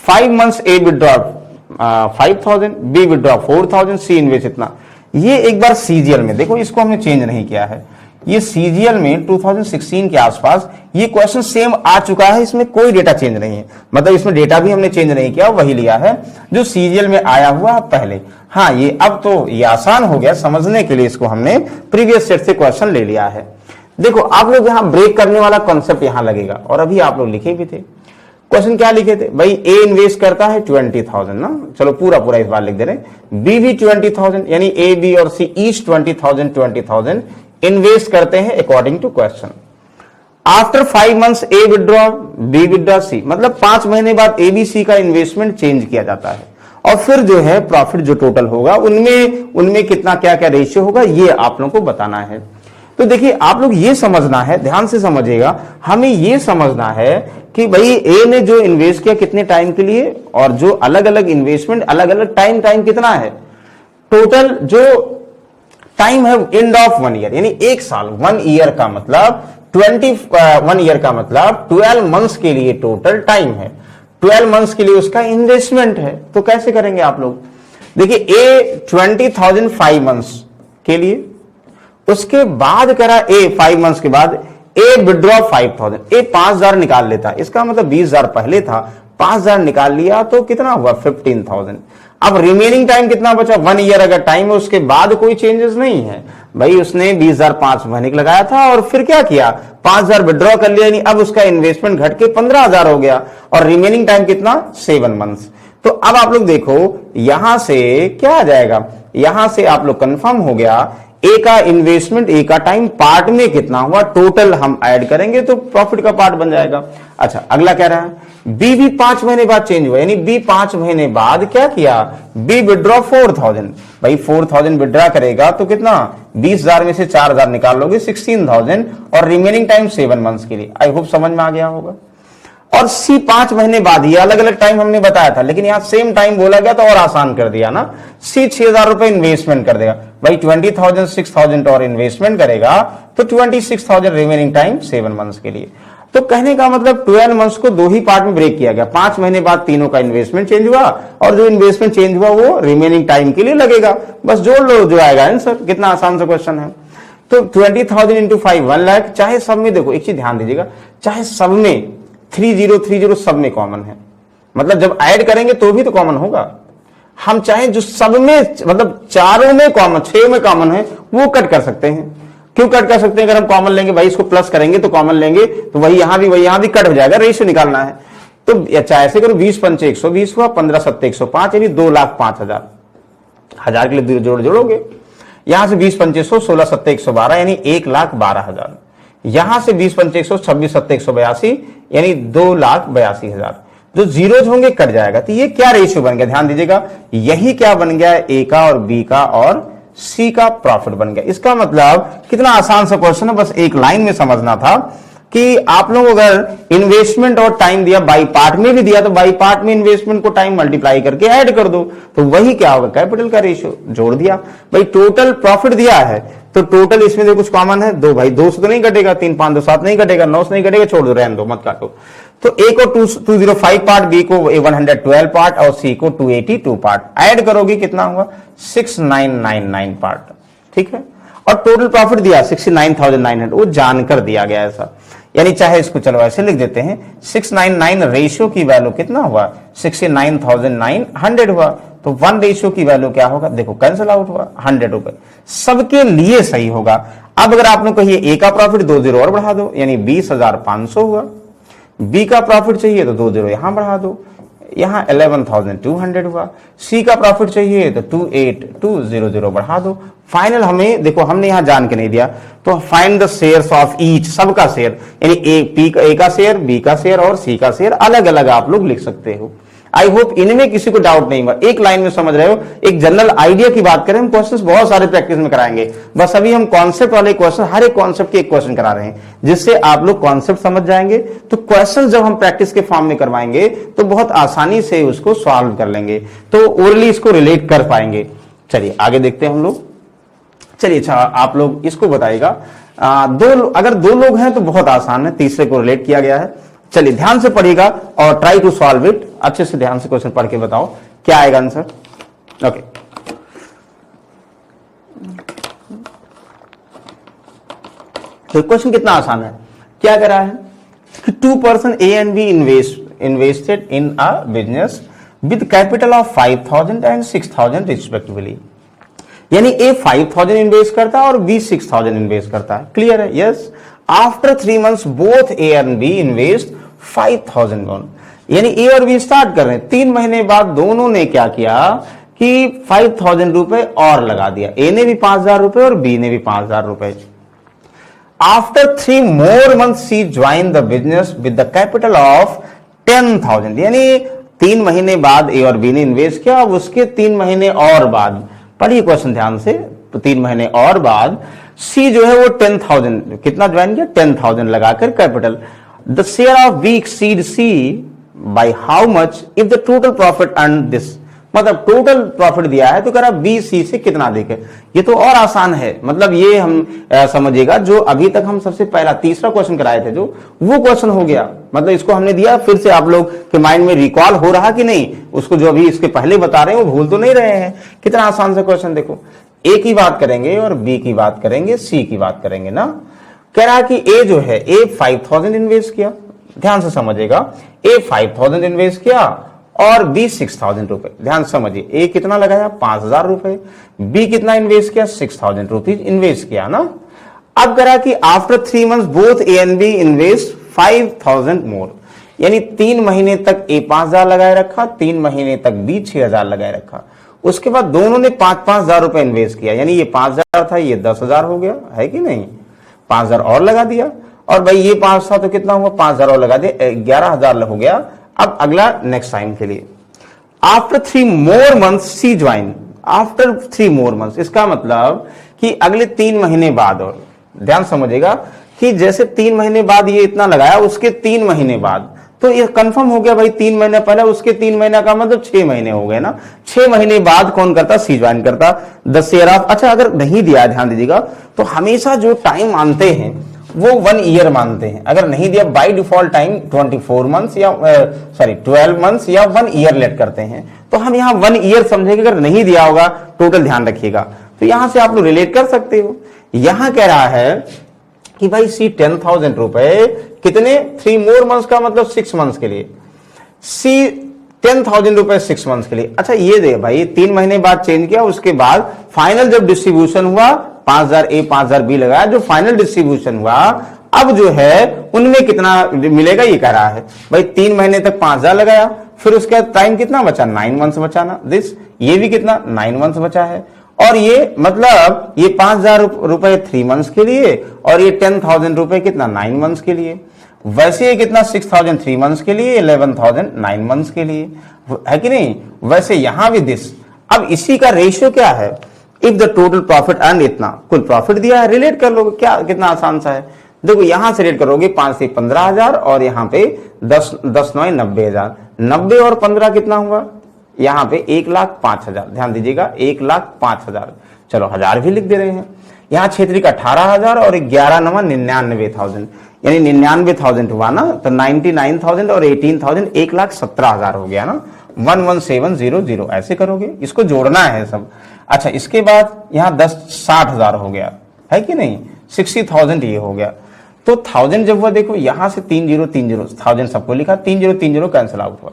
5 months A withdraw 5000, B withdraw 4000, C invest इतना। ये एक बार सीजीएल में देखो, इसको हमने चेंज नहीं किया है, ये सीजीएल में 2016 के आसपास ये क्वेश्चन सेम आ चुका है, इसमें कोई डेटा चेंज नहीं है। मतलब इसमें डेटा भी हमने चेंज नहीं किया, वही लिया है जो सीजीएल में आया हुआ पहले। हाँ ये अब तो ये आसान हो गया समझने के लिए, इसको हमने प्रीवियस सेट से क्वेश्चन ले लिया है। देखो आप लोग यहाँ ब्रेक करने वाला कॉन्सेप्ट यहाँ लगेगा, और अभी आप लोग लिखे भी थे क्वेश्चन, क्या लिखे थे भाई, ए इन्वेस्ट करता है 20,000 ना, चलो पूरा पूरा इस बार लिख दे रहे हैं, बी भी 20,000 यानी ए बी और सी ईच 20,000 इन्वेस्ट करते हैं according to question. After 5 months A withdraw, B withdraw, C, मतलब 5 महीने बाद एबीसी का इन्वेस्टमेंट चेंज किया जाता है, और फिर जो है प्रॉफिट जो टोटल होगा उनमें कितना क्या क्या रेशियो होगा ये आप लोगों को बताना है। तो देखिए आप लोग ये समझना है, ध्यान से समझिएगा, हमें ये समझना है कि भाई ए ने जो इन्वेस्ट किया कितने टाइम के लिए, और जो अलग अलग इन्वेस्टमेंट अलग अलग टाइम कितना है, टोटल जो टाइम है एंड ऑफ 1 ईयर यानी 1 साल, 1 ईयर का मतलब 1 ईयर का मतलब 12 मंथ्स के लिए टोटल टाइम है, 12 मंथ्स के लिए उसका इन्वेस्टमेंट है। तो कैसे करेंगे आप लोग, देखिए ए 20,000 5 मंथ्स के लिए, उसके बाद कह रहा ए 5 मंथ्स के बाद ए विड्रॉ 5,000, ए 5,000 निकाल लेता, इसका मतलब 20,000 पहले था, 5,000 निकाल लिया तो कितना हुआ 15,000। अब रिमेनिंग टाइम कितना बचा, 1 ईयर अगर टाइम है, उसके बाद कोई चेंजेस नहीं है भाई, उसने 20,000 5 महीने लगाया था, और फिर क्या किया 5,000 विड्रॉ कर लिया, यानी अब उसका इन्वेस्टमेंट घट के 15,000 हो गया, और रिमेनिंग टाइम कितना 7 मंथ्स। तो अब आप लोग देखो यहां से क्या आ जाएगा, यहां से आप लोग कंफर्म हो गया ए का इन्वेस्टमेंट, ए का टाइम पार्ट में कितना हुआ, टोटल हम ऐड करेंगे तो प्रॉफिट का पार्ट बन जाएगा। अच्छा अगला कह रहा है बी भी 5 महीने बाद चेंज हुआ, यानी बी 5 महीने बाद क्या किया, बी विड्रॉ 4,000, भाई 4,000 विड्रॉ करेगा तो कितना 20,000 में से 4,000 निकाल लोगे 16,000, और रिमेनिंग टाइम 7 मंथ्स के लिए। आई होप समझ में आ गया होगा। और सी 5 महीने बाद, ये अलग अलग टाइम हमने बताया था, लेकिन यहां सेम टाइम बोला गया तो और आसान कर दिया ना, सी 6,000 रुपए इन्वेस्टमेंट कर देगा, भाई 20,000 6,000 और इन्वेस्टमेंट करेगा तो 26,000, रिमेनिंग टाइम 7 मंथ्स के लिए। तो कहने का मतलब 12 मंथ्स को 2 ही पार्ट में ब्रेक किया गया, 5 महीने बाद तीनों का इन्वेस्टमेंट चेंज हुआ, और जो इन्वेस्टमेंट चेंज हुआ वो रिमेनिंग टाइम के लिए लगेगा, बस जोड़ लो जो आएगा आंसर। कितना आसान सा क्वेश्चन है। तो 20,000 इंटू 5 1 लाख, चाहे सब में देखो एक चीज ध्यान दीजिएगा, चाहे सब में 3030 सब में कॉमन है, मतलब जब ऐड करेंगे तो भी तो कॉमन होगा, हम चाहे जो सब में मतलब चारों में कॉमन 6 में कॉमन है वो कट कर सकते हैं। क्यों कट कर सकते हैं, अगर हम कॉमन लेंगे भाई इसको प्लस करेंगे तो कॉमन लेंगे तो वही यहां भी कट हो जाएगा, रेशियो निकालना है। तो अच्छा ऐसे करो 20 पंचे 120 हुआ, 15 सत्ते 105 यानी 2,05,000, हजार के लिए जोड़ोगे, यहां से 20 पंचे 100, 16 सत्ते 112 यानी 1,12,000, यहां से 20 पंचे 100, 26 सत्ते 182 यानी 2,82,000, जो जीरोज होंगे कट जाएगा। तो ये क्या रेशियो बन गया, ध्यान दीजिएगा, यही क्या बन गया, ए का और बी का और सी का प्रॉफिट बन गया। इसका मतलब कितना आसान सा क्वेश्चन है, बस एक लाइन में समझना था कि आप लोग अगर इन्वेस्टमेंट और टाइम दिया, बाई पार्ट में भी दिया तो बाई पार्ट में इन्वेस्टमेंट को टाइम मल्टीप्लाई करके ऐड कर दो, तो वही क्या होगा, कैपिटल का रेशियो जोड़ दिया। भाई टोटल प्रॉफिट दिया है तो टोटल इसमें जो कुछ कॉमन है, 2 भाई 2 से तो नहीं कटेगा, 3 5 2 7 नहीं कटेगा, 9 से नहीं कटेगा, छोड़ दो, रहने दो, मत काटो। तो ए को 205 पार्ट, बी को 112 पार्ट और सी को 282 पार्ट, ऐड करोगे कितना हुआ 6999 पार्ट, ठीक है। और टोटल प्रॉफिट दिया 69,900, वो जानकर दिया गया ऐसा, यानी चाहे इसको चलो ऐसे लिख देते हैं 699 रेशियो की वैल्यू कितना हुआ 69,900 हुआ, तो 1 की वैल्यू क्या होगा, देखो कैंसिल आउट हुआ, 100 रुपए सबके लिए सही होगा। अब अगर आप लोग कहिए ए का प्रॉफिट 2 जीरो और बढ़ा दो, यानी 20,500 हुआ। बी का प्रॉफिट चाहिए तो 2 जीरो यहां बढ़ा दो, यहां 11,200 हुआ। सी का प्रॉफिट चाहिए तो 28,200 बढ़ा दो। फाइनल हमें देखो, हमने यहां जान के नहीं दिया, तो find the shares of each, सबका शेयर, यानी ए का शेयर, बी का शेयर और सी का शेयर अलग अलग आप लोग लिख सकते हो। आई होप इनमें किसी को डाउट नहीं हुआ, एक लाइन में समझ रहे हो। एक जनरल आइडिया की बात करें, हम क्वेश्चंस बहुत सारे प्रैक्टिस में कराएंगे, बस अभी हम कॉन्सेप्ट वाले क्वेश्चन, हर एक कॉन्सेप्ट के एक क्वेश्चन करा रहे हैं, जिससे आप लोग कॉन्सेप्ट समझ जाएंगे। तो क्वेश्चन जब हम प्रैक्टिस के फॉर्म में करवाएंगे तो बहुत आसानी से उसको सॉल्व कर लेंगे, तो ओरली इसको रिलेट कर पाएंगे। चलिए आगे देखते हैं हम लोग। चलिए अच्छा, आप लोग इसको बताइएगा, अगर दो लोग हैं तो बहुत आसान है, तीसरे को रिलेट किया गया है। चलिए ध्यान से पढ़िएगा और ट्राई टू सॉल्व इट, अच्छे से ध्यान से क्वेश्चन पढ़ के बताओ क्या आएगा आंसर। ओके, तो क्वेश्चन कितना आसान है, क्या कह रहा है कि 2 person A and be invested in a business with capital of 5,000 and 6,000 respectively, यानी ए 5,000 इन्वेस्ट करता है और बी 6,000 इन्वेस्ट करता है। क्लियर है? Yes. After 3 months both A and B invest 5,000 loan, यानी ए और बी स्टार्ट कर रहे हैं, 3 महीने बाद दोनों ने क्या किया कि 5,000 रुपए और लगा दिया, ए ने भी 5,000 रुपए और बी ने भी 5,000 रुपए। After 3 more months C join the business with the capital of 10,000, यानी 3 महीने बाद ए और बी ने इन्वेस्ट किया, अब उसके 3 महीने और बाद, पढ़िए क्वेश्चन ध्यान से, तो 3 महीने और बाद सी जो है वो 10,000 कितना ज्वाइन किया, 10,000 लगाकर capital. The share of B exceed C by how much if the total profit earn this, मतलब टोटल प्रॉफिट दिया है तो कह रहा बी सी से कितना देखे। ये तो और आसान है, मतलब ये हम समझिएगा, जो अभी तक हम सबसे पहला तीसरा क्वेश्चन कराए थे जो, वो क्वेश्चन हो गया, मतलब इसको हमने दिया, फिर से आप लोग के माइंड में रिकॉल हो रहा कि नहीं, उसको जो अभी इसके पहले बता रहे हैं वो भूल तो नहीं रहे हैं। कितना आसान सा क्वेश्चन, देखो ए की बात करेंगे और बी की बात करेंगे, सी की बात करेंगे ना। कह रहा है कि ए जो है, ए 5,000 इन्वेस्ट किया, ध्यान से समझिएगा, ए 5,000 इन्वेस्ट किया और बी 6,000 रुपए, ध्यान से समझिए, ए कितना लगाया 5,000 रुपए, बी कितना इन्वेस्ट किया 6,000 रुपीज इन्वेस्ट किया ना। अब कह रहा कि after 3 months both A and B invest 5,000 more, यानी 3 महीने तक ए 5,000 लगाए रखा, 3 महीने तक बी 6,000 लगाए रखा, उसके बाद दोनों ने 5,000 रुपए इन्वेस्ट किया, यानी ये 5,000 था, ये 10,000 हो गया, है कि नहीं, 5,000 और लगा दिया, और भाई ये 5 था तो कितना हुआ, 5,000 और लगा दिया, 11,000 हो गया। अब अगला नेक्स्ट टाइम के लिए, after 3 more months C join, after 3 more months, इसका मतलब कि अगले 3 महीने बाद, और ध्यान समझिएगा कि जैसे 3 महीने बाद ये इतना लगाया, उसके 3 महीने बाद, तो ये कंफर्म हो गया भाई 3 महीने पहले, उसके 3 महीने का मतलब 6 महीने हो गए ना। 6 महीने बाद कौन करता, सी ज्वाइन करता। द शेयर ऑफ, अच्छा अगर नहीं दिया, ध्यान दीजिएगा, तो हमेशा जो टाइम मानते हैं वो 1 ईयर मानते हैं, अगर नहीं दिया बाय डिफॉल्ट टाइम 24 months या 12 months या 1 ईयर लेट करते हैं, तो हम यहाँ 1 ईयर समझेंगे, अगर नहीं दिया होगा टोटल ध्यान रखिएगा। तो यहां से आप लोग रिलेट कर सकते हो। यहां कह रहा है कि भाई सी 10,000 रुपए कितने 3 more months का मतलब 6 months के लिए, सी 10,000 रुपए 6 months के लिए। अच्छा ये दे भाई 3 महीने बाद चेंज किया, उसके बाद फाइनल जब डिस्ट्रीब्यूशन हुआ 5,000 ए 5,000 बी लगाया, जो फाइनल डिस्ट्रीब्यूशन हुआ अब जो है उनमें कितना मिलेगा ये कह रहा है। भाई 3 महीने तक 5,000 लगाया, फिर उसके टाइम कितना बचा 9 months बचा ना, दिस ये भी कितना 9 months बचा है, और ये मतलब ये 5,000 रुपए 3 months के लिए और ये 10,000 रुपए कितना 9 months के लिए। वैसे ये कितना 6,000 3 months के लिए, 11,000 9 months के लिए, है कि नहीं। वैसे यहां भी दिस, अब इसी का रेशियो क्या है, if the total profit earn, इतना कुल प्रॉफिट दिया है, रिलेट कर लोगे, क्या कितना आसान सा है। देखो यहां से रेट करोगे 5 से 15,000 और यहां पे 10 9 90,000, 90 और 15 कितना हुआ, यहां पे 1,05,000, ध्यान दीजिएगा 1,05,000, चलो 1000 भी लिख दे रहे हैं। यहां क्षेत्रीय का 18,000 और 11 9 99,000, यानी 99,000 हुआ ना, तो 99,000 और 18,000 1,17,000 हो गया ना, 11700 ऐसे करोगे, इसको जोड़ना है सब। अच्छा इसके बाद यहां 60,000 हो गया, है कि नहीं, 60,000 ये हो गया। तो 1000 जब हुआ, देखो यहां से 3030 1000 सबको लिखा, 3030 कैंसिल आउट हुआ,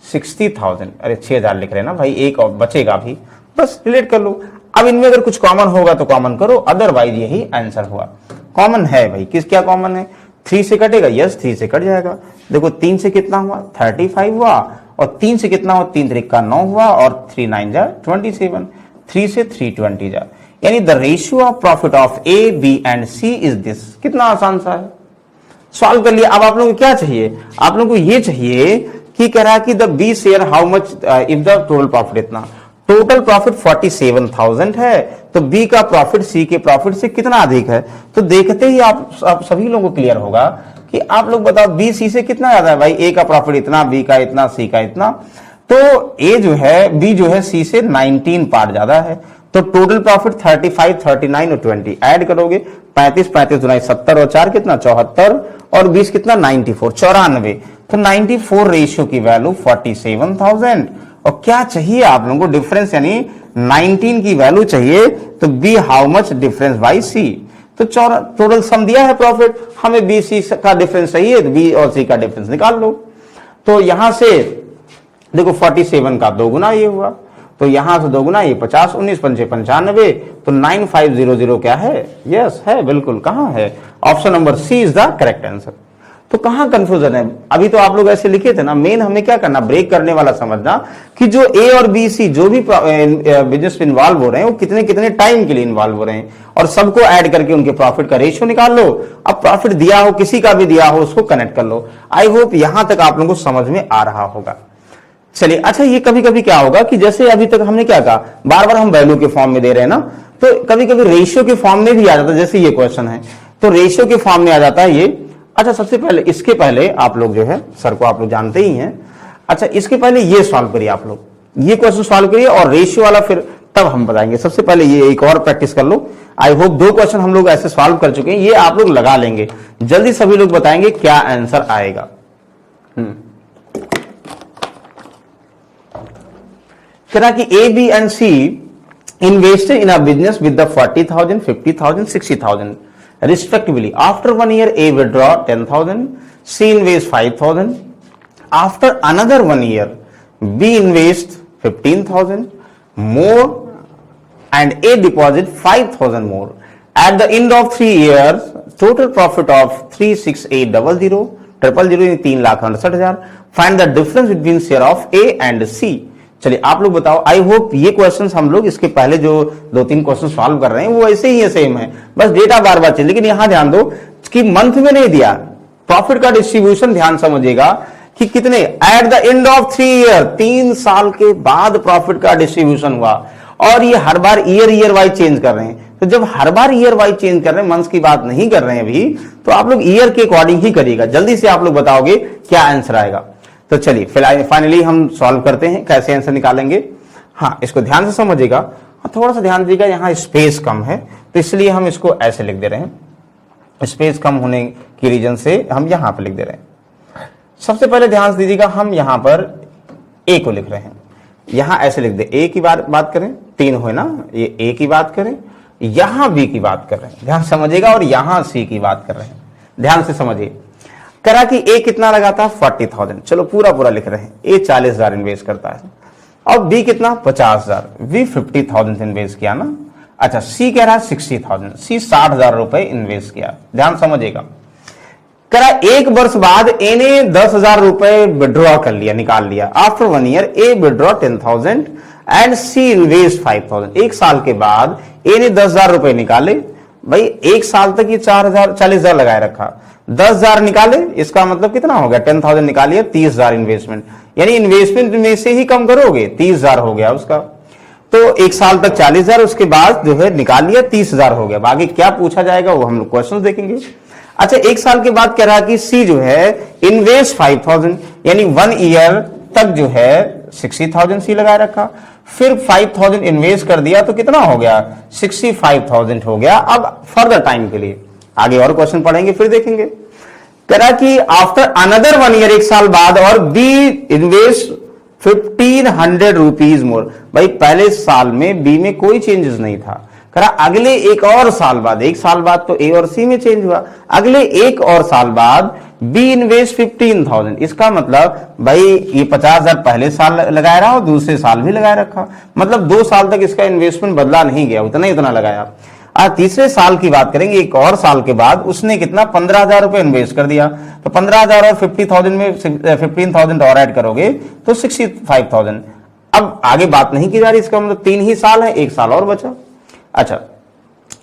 60,000, अरे 6,000 लिख रहे हैं ना भाई, एक और बचेगा भी, बस रिलेट कर लो। अब इनमें अगर कुछ कॉमन होगा तो कॉमन करो, अदरवाइज यही आंसर हुआ। कॉमन है भाई, किस क्या कॉमन है? 3 से कटेगा, यस 3 से कट जाएगा। देखो 3 से कितना हुआ? 35 हुआ, और 3 से कितना हुआ? 3 3 का 9 हुआ, और 3 9 जा 27, 3 से 320 जा, यानी the ratio of profit of A, B and C is this. कितना आसान सा है, सॉल्व कर लिया। अब आप लोगों को क्या चाहिए? आप लोगों को ये चाहिए कि कह रहा है कि the B share how much if the total profit इतना, टोटल प्रॉफिट 47,000 है, तो बी का प्रॉफिट सी के प्रॉफिट से कितना अधिक है। तो देखते ही आप सभी लोगों को क्लियर होगा कि आप लोग बताओ बी सी से कितना ज्यादा है भाई। ए का प्रॉफिट इतना, बी का इतना, सी का इतना, तो ए जो है, बी जो है सी से 19 पार्ट ज्यादा है। तो टोटल प्रॉफिट 35, 39 और 20 ऐड करोगे, 35 35 दुनाई 70 और 4 कितना 74, और 20 कितना 94, 94। तो 94 रेशियो की वैल्यू 47,000। और क्या चाहिए आप लोगों को? डिफरेंस, यानी 19 की वैल्यू चाहिए। तो B how much difference by C. तो टोटल सम दिया है प्रॉफिट, हमें बी सी का डिफरेंस चाहिए, तो बी और सी का डिफरेंस निकाल लो। तो यहां से देखो 47 का 2 गुना ये हुआ, तो यहां से 2 गुना ये 50, 19 पंचे 95, तो 9500 क्या है? यस है, बिल्कुल। कहां है? Option number C is the correct answer. तो कहां कंफ्यूजन है? अभी तो आप लोग ऐसे लिखे थे ना। मेन हमें क्या करना, ब्रेक करने वाला समझना कि जो ए और बी सी जो भी बिजनेस में इन्वॉल्व हो रहे हैं वो कितने कितने टाइम के लिए इन्वॉल्व हो रहे हैं, और सबको ऐड करके उनके प्रॉफिट का रेशियो निकाल लो। अब प्रॉफिट दिया हो, किसी का भी दिया हो, उसको कनेक्ट कर लो। आई होप यहां तक आप लोगों को समझ में आ रहा होगा। चलिए, अच्छा, ये कभी कभी क्या होगा कि जैसे अभी तक हमने क्या कहा, बार बार हम वैल्यू के फॉर्म में दे रहे हैं ना, तो कभी कभी रेशियो के फॉर्म में भी आ जाता है। जैसे ये क्वेश्चन है तो रेशियो के फॉर्म में आ जाता है ये। अच्छा, सबसे पहले इसके पहले आप लोग जो है, सर को आप लोग जानते ही हैं। अच्छा, इसके पहले ये सॉल्व करिए, आप लोग ये क्वेश्चन सॉल्व करिए, और रेशियो वाला फिर तब हम बताएंगे। सबसे पहले ये एक और प्रैक्टिस कर लो। आई होप 2 क्वेश्चन हम लोग ऐसे सॉल्व कर चुके हैं, ये आप लोग लगा लेंगे। जल्दी सभी लोग बताएंगे क्या आंसर आएगा। कह कि A, B and C invested in a business with the 40,000, 50,000, 60,000 respectively. After 1 year, A withdraw 10,000, C invest 5,000. After another 1 year, B invest 15,000 more, and A deposit 5,000 more. At the end of 3 years, total profit of 36800, 3,68,000. Find the difference between share of A and C. चलिए आप लोग बताओ। I hope ये questions हम लोग इसके पहले जो 2-3 क्वेश्चन सॉल्व कर रहे हैं वो ऐसे ही है, सेम है, बस डेटा बार बार चेंज। लेकिन यहां ध्यान दो कि मंथ में नहीं दिया, प्रॉफिट का डिस्ट्रीब्यूशन ध्यान समझिएगा कि कितने eight the end of 3 year, 3 साल के बाद प्रॉफिट का डिस्ट्रीब्यूशन हुआ। और ये हर बार ईयर वाइज चेंज कर रहे हैं। तो जब हर बार ईयर वाइज चेंज कर रहे हैं, मंथ्स की बात नहीं कर रहे हैं अभी, तो आप लोग ईयर के अकॉर्डिंग ही करिएगा। जल्दी से आप लोग बताओगे क्या आंसर आएगा। तो चलिए फाइनली हम सॉल्व करते हैं, कैसे आंसर निकालेंगे। हाँ, इसको ध्यान से समझिएगा, थोड़ा सा ध्यान दीजिएगा। यहाँ स्पेस कम है तो इसलिए हम इसको ऐसे लिख दे रहे हैं। स्पेस कम होने की रीजन से हम यहाँ पर लिख दे रहे हैं। सबसे पहले ध्यान से दीजिएगा, हम यहाँ पर ए को लिख रहे हैं, यहाँ ऐसे लिख दे। ए की बात करें, 3 हो ना, ये ए की बात करें, यहाँ बी की बात कर रहे हैं, ध्यान समझिएगा, और यहाँ सी की बात कर रहे हैं, ध्यान से समझिए। करा कि ए कितना लगाता है 40,000, चलो पूरा लिख रहे हैं। ए 40,000 इन्वेस्ट करता है, और बी कितना 50,000, बी 50,000 इन्वेस्ट किया ना। अच्छा, सी कह रहा है 60,000, सी 60,000 रुपए इन्वेस्ट किया, ध्यान समझिएगा। करा 1 वर्ष बाद ए ने 10,000 रुपए विड्रॉ कर लिया, निकाल लिया। After 1 year A withdraw 10,000 and C invest 5,000। 1 साल के बाद ए ने 10,000 रुपए निकाले। भाई 1 साल तक ये 40,000 लगाए रखा, 10,000 निकाले, इसका मतलब कितना हो गया, 10,000 निकालिए, 30,000 इन्वेस्टमेंट, यानी इन्वेस्टमेंट में से ही कम करोगे, 30,000 हो गया उसका। तो 1 साल तक 40,000, उसके बाद जो है निकाल लिया, 30,000 हो गया। बाकी क्या पूछा जाएगा वो हम लोग क्वेश्चन देखेंगे। अच्छा, 1 साल के बाद कह रहा कि सी जो है इन्वेस्ट 5,000, यानी 1 ईयर तक जो है 60,000 सी लगाए रखा, फिर 5,000 इन्वेस्ट कर दिया, तो कितना हो गया 65,000 हो गया। अब फर्दर टाइम के लिए आगे और क्वेश्चन पढ़ेंगे, फिर देखेंगे। कह रहा कि आफ्टर अनदर 1 ईयर, 1 साल बाद, और बी इन्वेस्ट 1,500 रुपीज मोर। भाई पहले साल में बी में कोई चेंजेस नहीं था, करा अगले एक और साल बाद, एक साल बाद तो ए और सी में चेंज हुआ, अगले एक और साल बाद बी इन्वेस्ट 15,000। इसका मतलब भाई ये 50,000 पहले साल लगाया रहा और दूसरे साल भी लगाया रखा, मतलब 2 साल तक इसका इन्वेस्टमेंट बदला नहीं गया, उतना ही उतना लगाया। तीसरे साल की बात करेंगे, एक और साल के बाद उसने कितना 15,000 रुपए इन्वेस्ट कर दिया, तो 15,000 और 50,000 में 15,000 और ऐड करोगे तो 65,000। अब आगे बात नहीं की जा रही, इसका मतलब 3 ही साल है, 1 साल और बचा। अच्छा,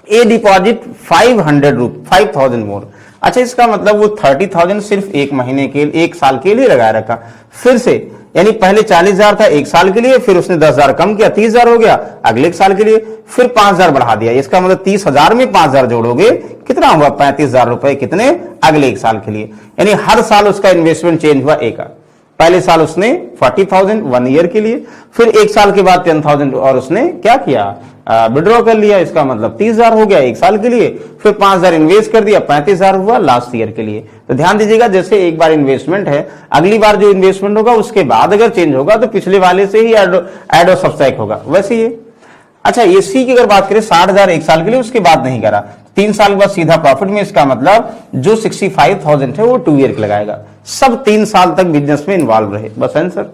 ए डिपॉजिट 5,000 मोर। अच्छा, इसका मतलब वो 30,000 सिर्फ 1 महीने के, 1 साल के लिए लगाया रखा, फिर से यानी पहले 40,000 था 1 साल के लिए, फिर उसने 10,000 कम किया, 30,000 हो गया अगले 1 साल के लिए, फिर 5,000 बढ़ा दिया। इसका मतलब 30,000 में 5,000 जोड़ोगे कितना हुआ, 35,000 रुपए, कितने अगले 1 साल के लिए। यानी हर साल उसका इन्वेस्टमेंट चेंज हुआ ए का। पहले साल उसने 40,000 1 ईयर के लिए, फिर 1 साल के बाद 10,000 और उसने क्या किया, विड्रॉ कर लिया। इसका मतलब 30,000 हो गया 1 साल के लिए, फिर 5,000 इन्वेस्ट कर दिया, 35,000 हुआ लास्ट ईयर के लिए। तो ध्यान दीजिएगा, जैसे एक बार इन्वेस्टमेंट है, अगली बार जो इन्वेस्टमेंट होगा उसके बाद अगर चेंज होगा तो पिछले वाले से ही ऐड और सब्सट्रैक्ट होगा, वैसे ये। अच्छा, ये सी की अगर बात करें 60,000 1 साल के लिए, उसके बाद नहीं करा, 3 साल के बाद सीधा प्रॉफिट में। इसका मतलब जो 65,000 है वो 2 ईयर के लगाएगा। सब 3 साल तक बिजनेस में इन्वॉल्व रहे, बस आंसर।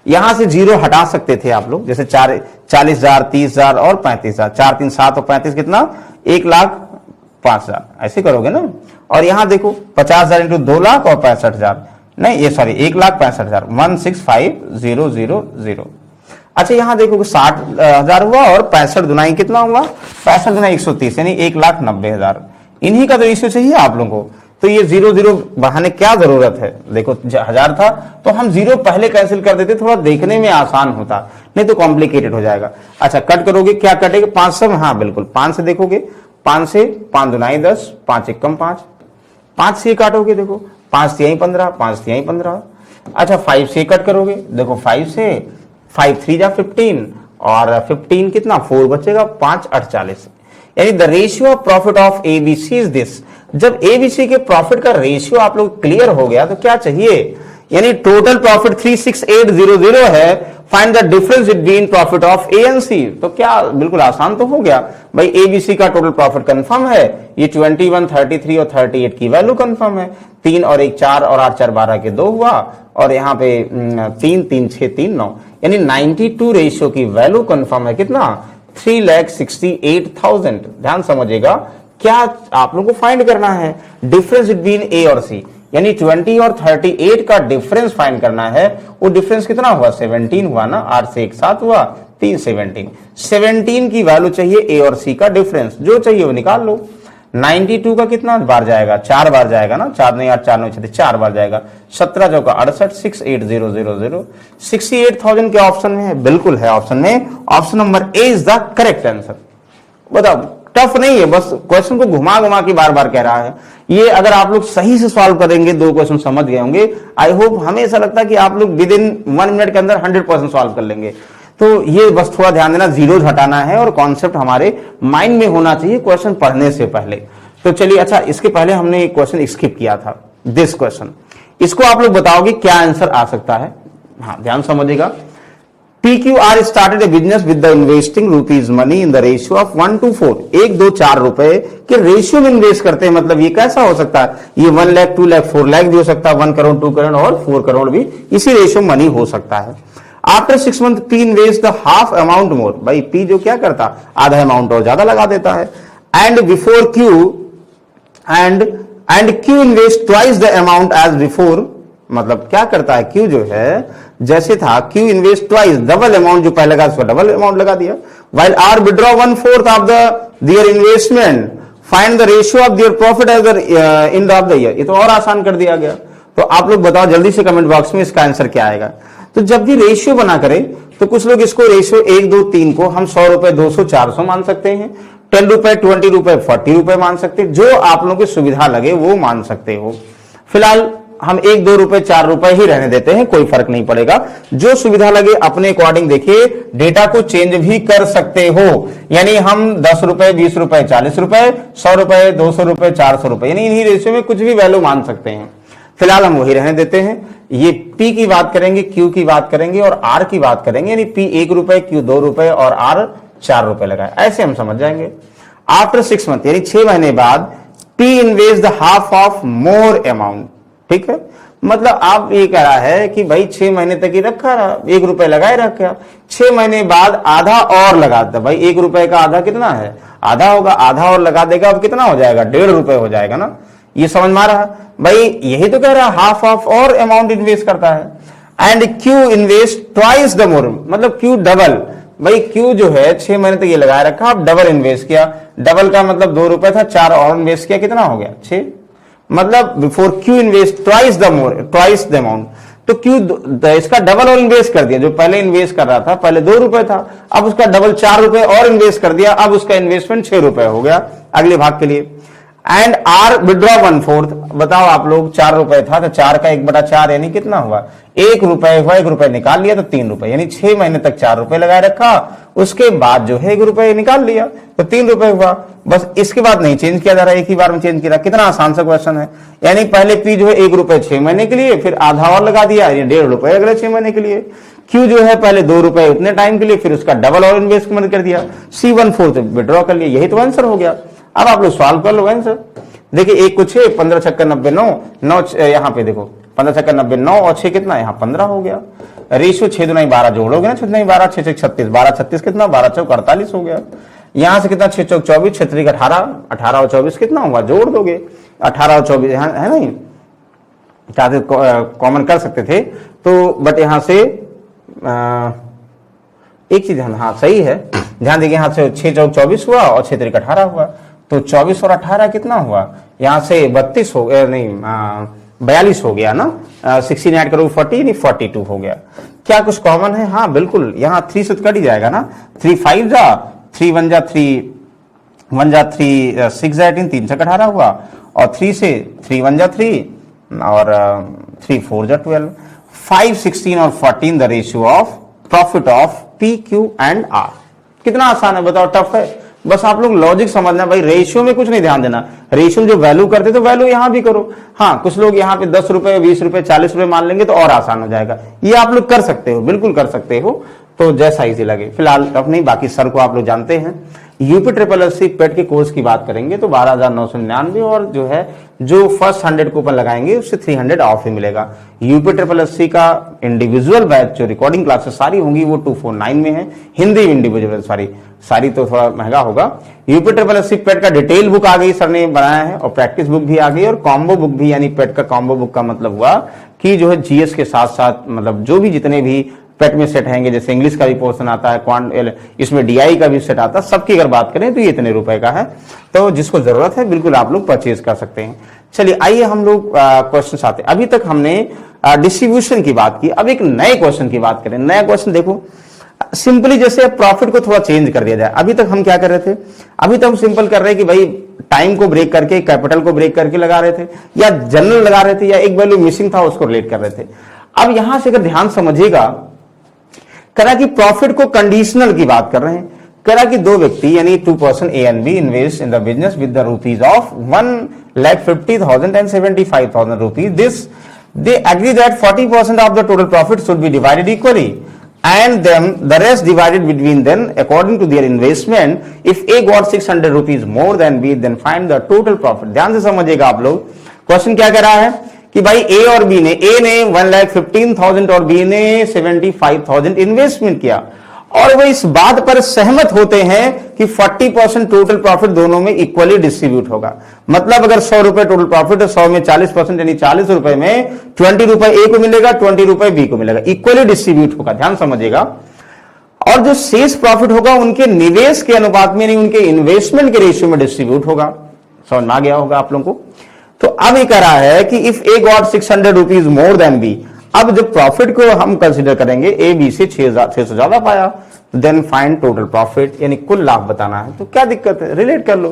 यहां से 0 हटा सकते थे आप लोग, जैसे 40,000 30,000 और 35,000, 4 3 7 और 35 कितना, 1,05,000, ऐसे करोगे ना। और यहां देखो 50,000 इंटू 2 लाख और 65,000, नहीं ये सॉरी 1,65,000, 165000। अच्छा, यहां देखो 60,000 हुआ और 65 दुनाई कितना हुआ, 65 दुनाई 130, यानी 1,90,000। इन्हीं का तो इश्यू चाहिए आप लोगों को, तो ये 0 बढ़ाने क्या जरूरत है। देखो 1000 था तो हम 0 पहले कैंसिल कर देते, थोड़ा देखने में आसान होता, नहीं तो कॉम्प्लिकेटेड हो जाएगा। अच्छा, कट करोगे, क्या कटेगा, 5 से, हाँ बिल्कुल 5 से देखोगे, 5 से 5 दुनाई 10, 5 एकम 5, 5 से काटोगे, देखो 5 तिहाई 15, 5 तिहाई 15। अच्छा, 5 से कट करोगे, देखो 5 से 5 3 जा 15 और 15 कितना 4 बचेगा, 5 48। यानी the ratio of profit of ABC is this. जब एबीसी के प्रॉफिट का रेशियो आप लोग क्लियर हो गया तो क्या चाहिए, यानी टोटल प्रॉफिट 36800 है, find the difference between profit of A and C. तो क्या बिल्कुल आसान तो हो गया भाई, एबीसी का टोटल प्रॉफिट कंफर्म है, ये 21 33 और 38 की वैल्यू कंफर्म है, 3 और 1 4 और 8 4 12 के 2 हुआ, और यहाँ पे 3 3 6 3 9, यानी 92 रेशियो की वैल्यू कंफर्म है, कितना 3,68,000। ध्यान समझिएगा, क्या आप लोगों को फाइंड करना है, डिफरेंस बिटवीन ए और सी, यानी 20 और 38 का डिफरेंस फाइंड करना है। वो डिफरेंस कितना हुआ, 17 हुआ ना, 8 से 1 7 हुआ, 3 17 की वैल्यू चाहिए ए और सी का डिफरेंस, जो चाहिए वो निकाल लो। 92 का कितना बार जाएगा, 4 बार जाएगा ना, 4 नहीं 8 4 9 6 4 बार जाएगा, 17 चौका 68, 68000। 68,000 के ऑप्शन में है, बिल्कुल है ऑप्शन में, option number A is the correct answer. बताओ, टफ नहीं है, बस क्वेश्चन को घुमा घुमा के बार बार कह रहा है। ये अगर आप लोग सही से सॉल्व करेंगे, 2 क्वेश्चन समझ गए होंगे, आई होप, हमें ऐसा लगता है कि आप लोग विद इन 1 मिनट के अंदर 100% सॉल्व कर लेंगे। तो ये बस थोड़ा ध्यान देना, जीरोज हटाना है और कॉन्सेप्ट हमारे माइंड में होना चाहिए क्वेश्चन पढ़ने से पहले। तो चलिए, अच्छा इसके पहले हमने एक क्वेश्चन स्किप किया था, दिस क्वेश्चन, इसको आप लोग बताओगे क्या आंसर आ सकता है। हाँ, ध्यान समझिएगा। PQR started a business with the investing rupees money in the ratio of 1 to 4, 1 2 4 रुपए के रेशियो में इन्वेस्ट करते हैं। मतलब ये कैसा हो सकता है, ये 1 लाख 2 लाख 4 लाख भी हो सकता है, 1 करोड़ 2 करोड़ और 4 करोड़ भी इसी रेशियो मनी हो सकता है। After 6 month P invest the half amount more, भाई P जो क्या करता, आधा अमाउंट और ज्यादा लगा देता है। And before Q and Q invest twice the amount as before, मतलब क्या करता है, Q जो है जैसे था, Q invest twice, double amount जो पहले लगा उसको डबल अमाउंट लगा दिया। While R withdraw 1/4 of their investment, find the ratio of their profit eight the end of the year. ये तो और आसान कर दिया गया। तो आप लोग बताओ जल्दी से कमेंट बॉक्स में इसका आंसर क्या आएगा। तो जब भी रेशियो बना करें तो कुछ लोग इसको रेशियो 1 2 3 को हम 100 रुपए 200 400 मान सकते हैं, 10 रुपए 20 रुपए 40 रुपए मान सकते हैं, जो आप लोगों की सुविधा लगे वो मान सकते हो। फिलहाल हम 1 2 रुपए 4 रुपए ही रहने देते हैं, कोई फर्क नहीं पड़ेगा, जो सुविधा लगे अपने अकॉर्डिंग देखिए, डेटा को चेंज भी कर सकते हो। यानी हम 10 रुपए 20 रुपए 40 रुपए 100 रुपए 200 रुपए 400 रुपए, यानी इन्हीं रेशियो में कुछ भी वैल्यू मान सकते हैं। फिलहाल हम वही रहने देते हैं। ये P की बात करेंगे, Q की बात करेंगे और R की बात करेंगे, यानी P 1 रुपए, Q 2 रुपए और R ₹4 लगाए, ऐसे हम समझ जाएंगे। आफ्टर 6 मंथ यानी 6 महीने बाद P invest the half of more amount, ठीक है। मतलब आप ये कह रहा है कि भाई 6 महीने तक ही रखा रहा, ₹1 लगाए रखा, 6 महीने बाद आधा और लगा दे। भाई ₹1 का आधा कितना है, आधा होगा, आधा और लगा देगा, अब कितना हो जाएगा, ₹1.5 हो जाएगा ना। ये समझ में आ रहा है भाई, यही तो कह रहा है हाफ ऑफ और अमाउंट इन्वेस्ट करता है। And Q invest twice the more, मतलब क्यू डबल। भाई क्यू जो है 6 महीने तक ये लगाए रखा, अब डबल इन्वेस्ट किया, डबल का मतलब ₹2 था, 4 और इन्वेस्ट किया, कितना हो गया 6। मतलब before Q invest twice the more, twice the amount, तो क्यू इसका डबल और इन्वेस्ट कर दिया। जो पहले इन्वेस्ट कर रहा था, पहले ₹2 था, अब उसका डबल ₹4 और इन्वेस्ट कर दिया, अब उसका इन्वेस्टमेंट ₹6 हो गया अगले भाग के लिए। एंड आर विड्रॉ 1/4, बताओ आप लोग ₹4 था, तो 4 का 1/4 यानी कितना हुआ, ₹1 हुआ, ₹1 निकाल लिया तो ₹3, यानी 6 महीने तक ₹4 लगाए रखा, उसके बाद जो है ₹1 निकाल लिया तो ₹3 हुआ। बस इसके बाद नहीं चेंज किया जा रहा है, एक ही बार में चेंज किया। कितना आसान सा क्वेश्चन है। यानी पहले पी जो है ₹1 6 महीने के लिए, फिर आधा और लगा दिया, ये ₹1.5 अगले 6 महीने के लिए। क्यू जो है पहले ₹2 उतने टाइम के लिए, फिर उसका डबल और इन्वेस्टमेंट कर दिया, C 1/4 विड्रॉ कर लिया, यही तो आंसर हो गया। अब आप लोग सॉल्व कर लो आंसर। देखिए 1 को 6, 15 छक्का 90 9 यहाँ पे देखो 15 छक्का 90 9 और 6 कितना, यहाँ 15 हो गया। रेशियो 6 दूना 12 जोड़ोगे ना, 6 दूना 12 6 6 36, 12 36 कितना, 12 चौक 48 हो गया। यहां से कितना 6 चौक 24, 6 3 18, 18 और 24 कितना हुआ, जोड़ दोगे 18 और 24 है नहीं, चाहते कॉमन कर सकते थे तो, बट यहां से एक चीज हाँ सही है, ध्यान देखिए यहाँ से 6 चौक 24 हुआ और 6 3 18 हुआ, तो 24 और 18 कितना हुआ, यहाँ से 32 हो गया, नहीं 42 हो गया ना, 16 ऐड करो 40 नहीं 42 हो गया। क्या कुछ कॉमन है, हाँ बिल्कुल, यहाँ 3 से तो कट ही जाएगा ना, 3 5 जा 3 1 जा 3 1 जा 3 6 जा 18, 3 से 18 हुआ, और 3 से 3 1 जा 3 और 3 4 जा 12, 5 16 और 14 the ratio of profit of P Q and R. कितना आसान है बताओ, टफ है, बस आप लोग लॉजिक समझना। भाई रेशियो में कुछ नहीं ध्यान देना, रेशियो में जो वैल्यू करते तो वैल्यू यहां भी करो। हाँ कुछ लोग यहाँ पे ₹10 ₹20 ₹40 मान लेंगे तो और आसान हो जाएगा, ये आप लोग कर सकते हो, बिल्कुल कर सकते हो, तो जैसा इजी लगे। फिलहाल टफ नहीं, बाकी सर को आप लोग जानते हैं। UPSSC पेट के कोर्स की बात करेंगे तो 12,999, और जो है जो फर्स्ट 100 कूपन लगाएंगे उससे 300 ऑफ ही मिलेगा। UPSSC का इंडिविजुअल बैच जो रिकॉर्डिंग क्लासेस सारी होंगी वो 249 में है, हिंदी इंडिविजुअल सारी तो थोड़ा महंगा होगा। UPSSC पेट का डिटेल बुक आ गई, सर ने बनाया है, और प्रैक्टिस बुक भी आ गई, और कॉम्बो बुक भी, यानी पेट का कॉम्बो बुक का मतलब हुआ कि जो है GS के साथ साथ मतलब जो भी जितने भी पेट में सेट आएंगे, जैसे इंग्लिश का भी पोर्शन आता है, क्वांट इसमें DI का भी सेट आता है, सबकी अगर बात करें तो ये इतने रुपए का है, तो जिसको जरूरत है बिल्कुल आप लोग परचेज कर सकते हैं। चलिए आइए हम लोग क्वेश्चन आते हैं। अभी तक हमने डिस्ट्रीब्यूशन की बात की, अब एक नए क्वेश्चन की बात करें। नया क्वेश्चन देखो, सिंपली जैसे प्रॉफिट को थोड़ा चेंज कर दिया जाए। अभी तक हम क्या कर रहे थे, अभी तक हम सिंपल कर रहे हैं कि भाई टाइम को ब्रेक करके कैपिटल को ब्रेक करके लगा रहे थे, या जनरल लगा रहे थे, या एक वैल्यू मिसिंग था उसको रिलेट कर रहे थे। अब यहां से अगर ध्यान समझिएगा, करा कि प्रॉफिट को कंडीशनल की बात कर रहे हैं। करा कि दो व्यक्ति यानी 2 person A and B invest in the business with the rupees of 1,50,000 and 75,000 rupees. This they agree that 40% of the total profit should be divided equally, and then the rest divided between them according to their investment. If A got 600 rupees more than B, then find the total profit. ध्यान से समझिएगा आप लोग, question क्या कह रहा है कि भाई A और B ने, A ने 1,15,000 और B ने 75,000 इन्वेस्टमेंट किया, और वो इस बात पर सहमत होते हैं कि 40% टोटल प्रॉफिट दोनों में इक्वली डिस्ट्रीब्यूट होगा। मतलब अगर 100 रुपए टोटल प्रॉफिट है, 100 में 40% यानी 40 रुपए में 20 रुपए A को मिलेगा, 20 रुपए B को मिलेगा, इक्वली डिस्ट्रीब्यूट होगा। ध्यान समझिएगा। और जो शेष प्रॉफिट होगा उनके निवेश के अनुपात में, नहीं उनके इन्वेस्टमेंट के रेशियो में डिस्ट्रीब्यूट होगा। समझ में आ गया होगा आप लोगों को। तो अब ये कह रहा है कि if A got 600 rupees more than B, अब जब प्रॉफिट को हम कंसीडर करेंगे, A B से 6 से ज्यादा पाया, देन फाइंड टोटल प्रॉफिट, यानी कुल लाभ बताना है। तो क्या दिक्कत है, रिलेट कर लो।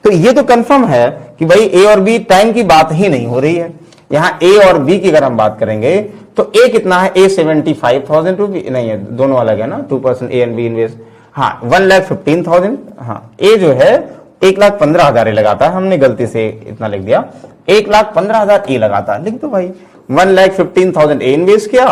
तो ये तो कंफर्म है कि भाई A और B टाइम की बात ही नहीं हो रही है। यहां A और B की अगर हम बात करेंगे तो A कितना है, A 75,000 रुपीज नहीं है, दोनों अलग है ना, 2 person A and B invest. हाँ 1,15,000, हाँ A जो है 1,15,000 लगाता है, हमने गलती से इतना लिख दिया, 1,15,000 A लगाता है, लिख दो भाई। 1,15,000 A इन्वेस्ट किया,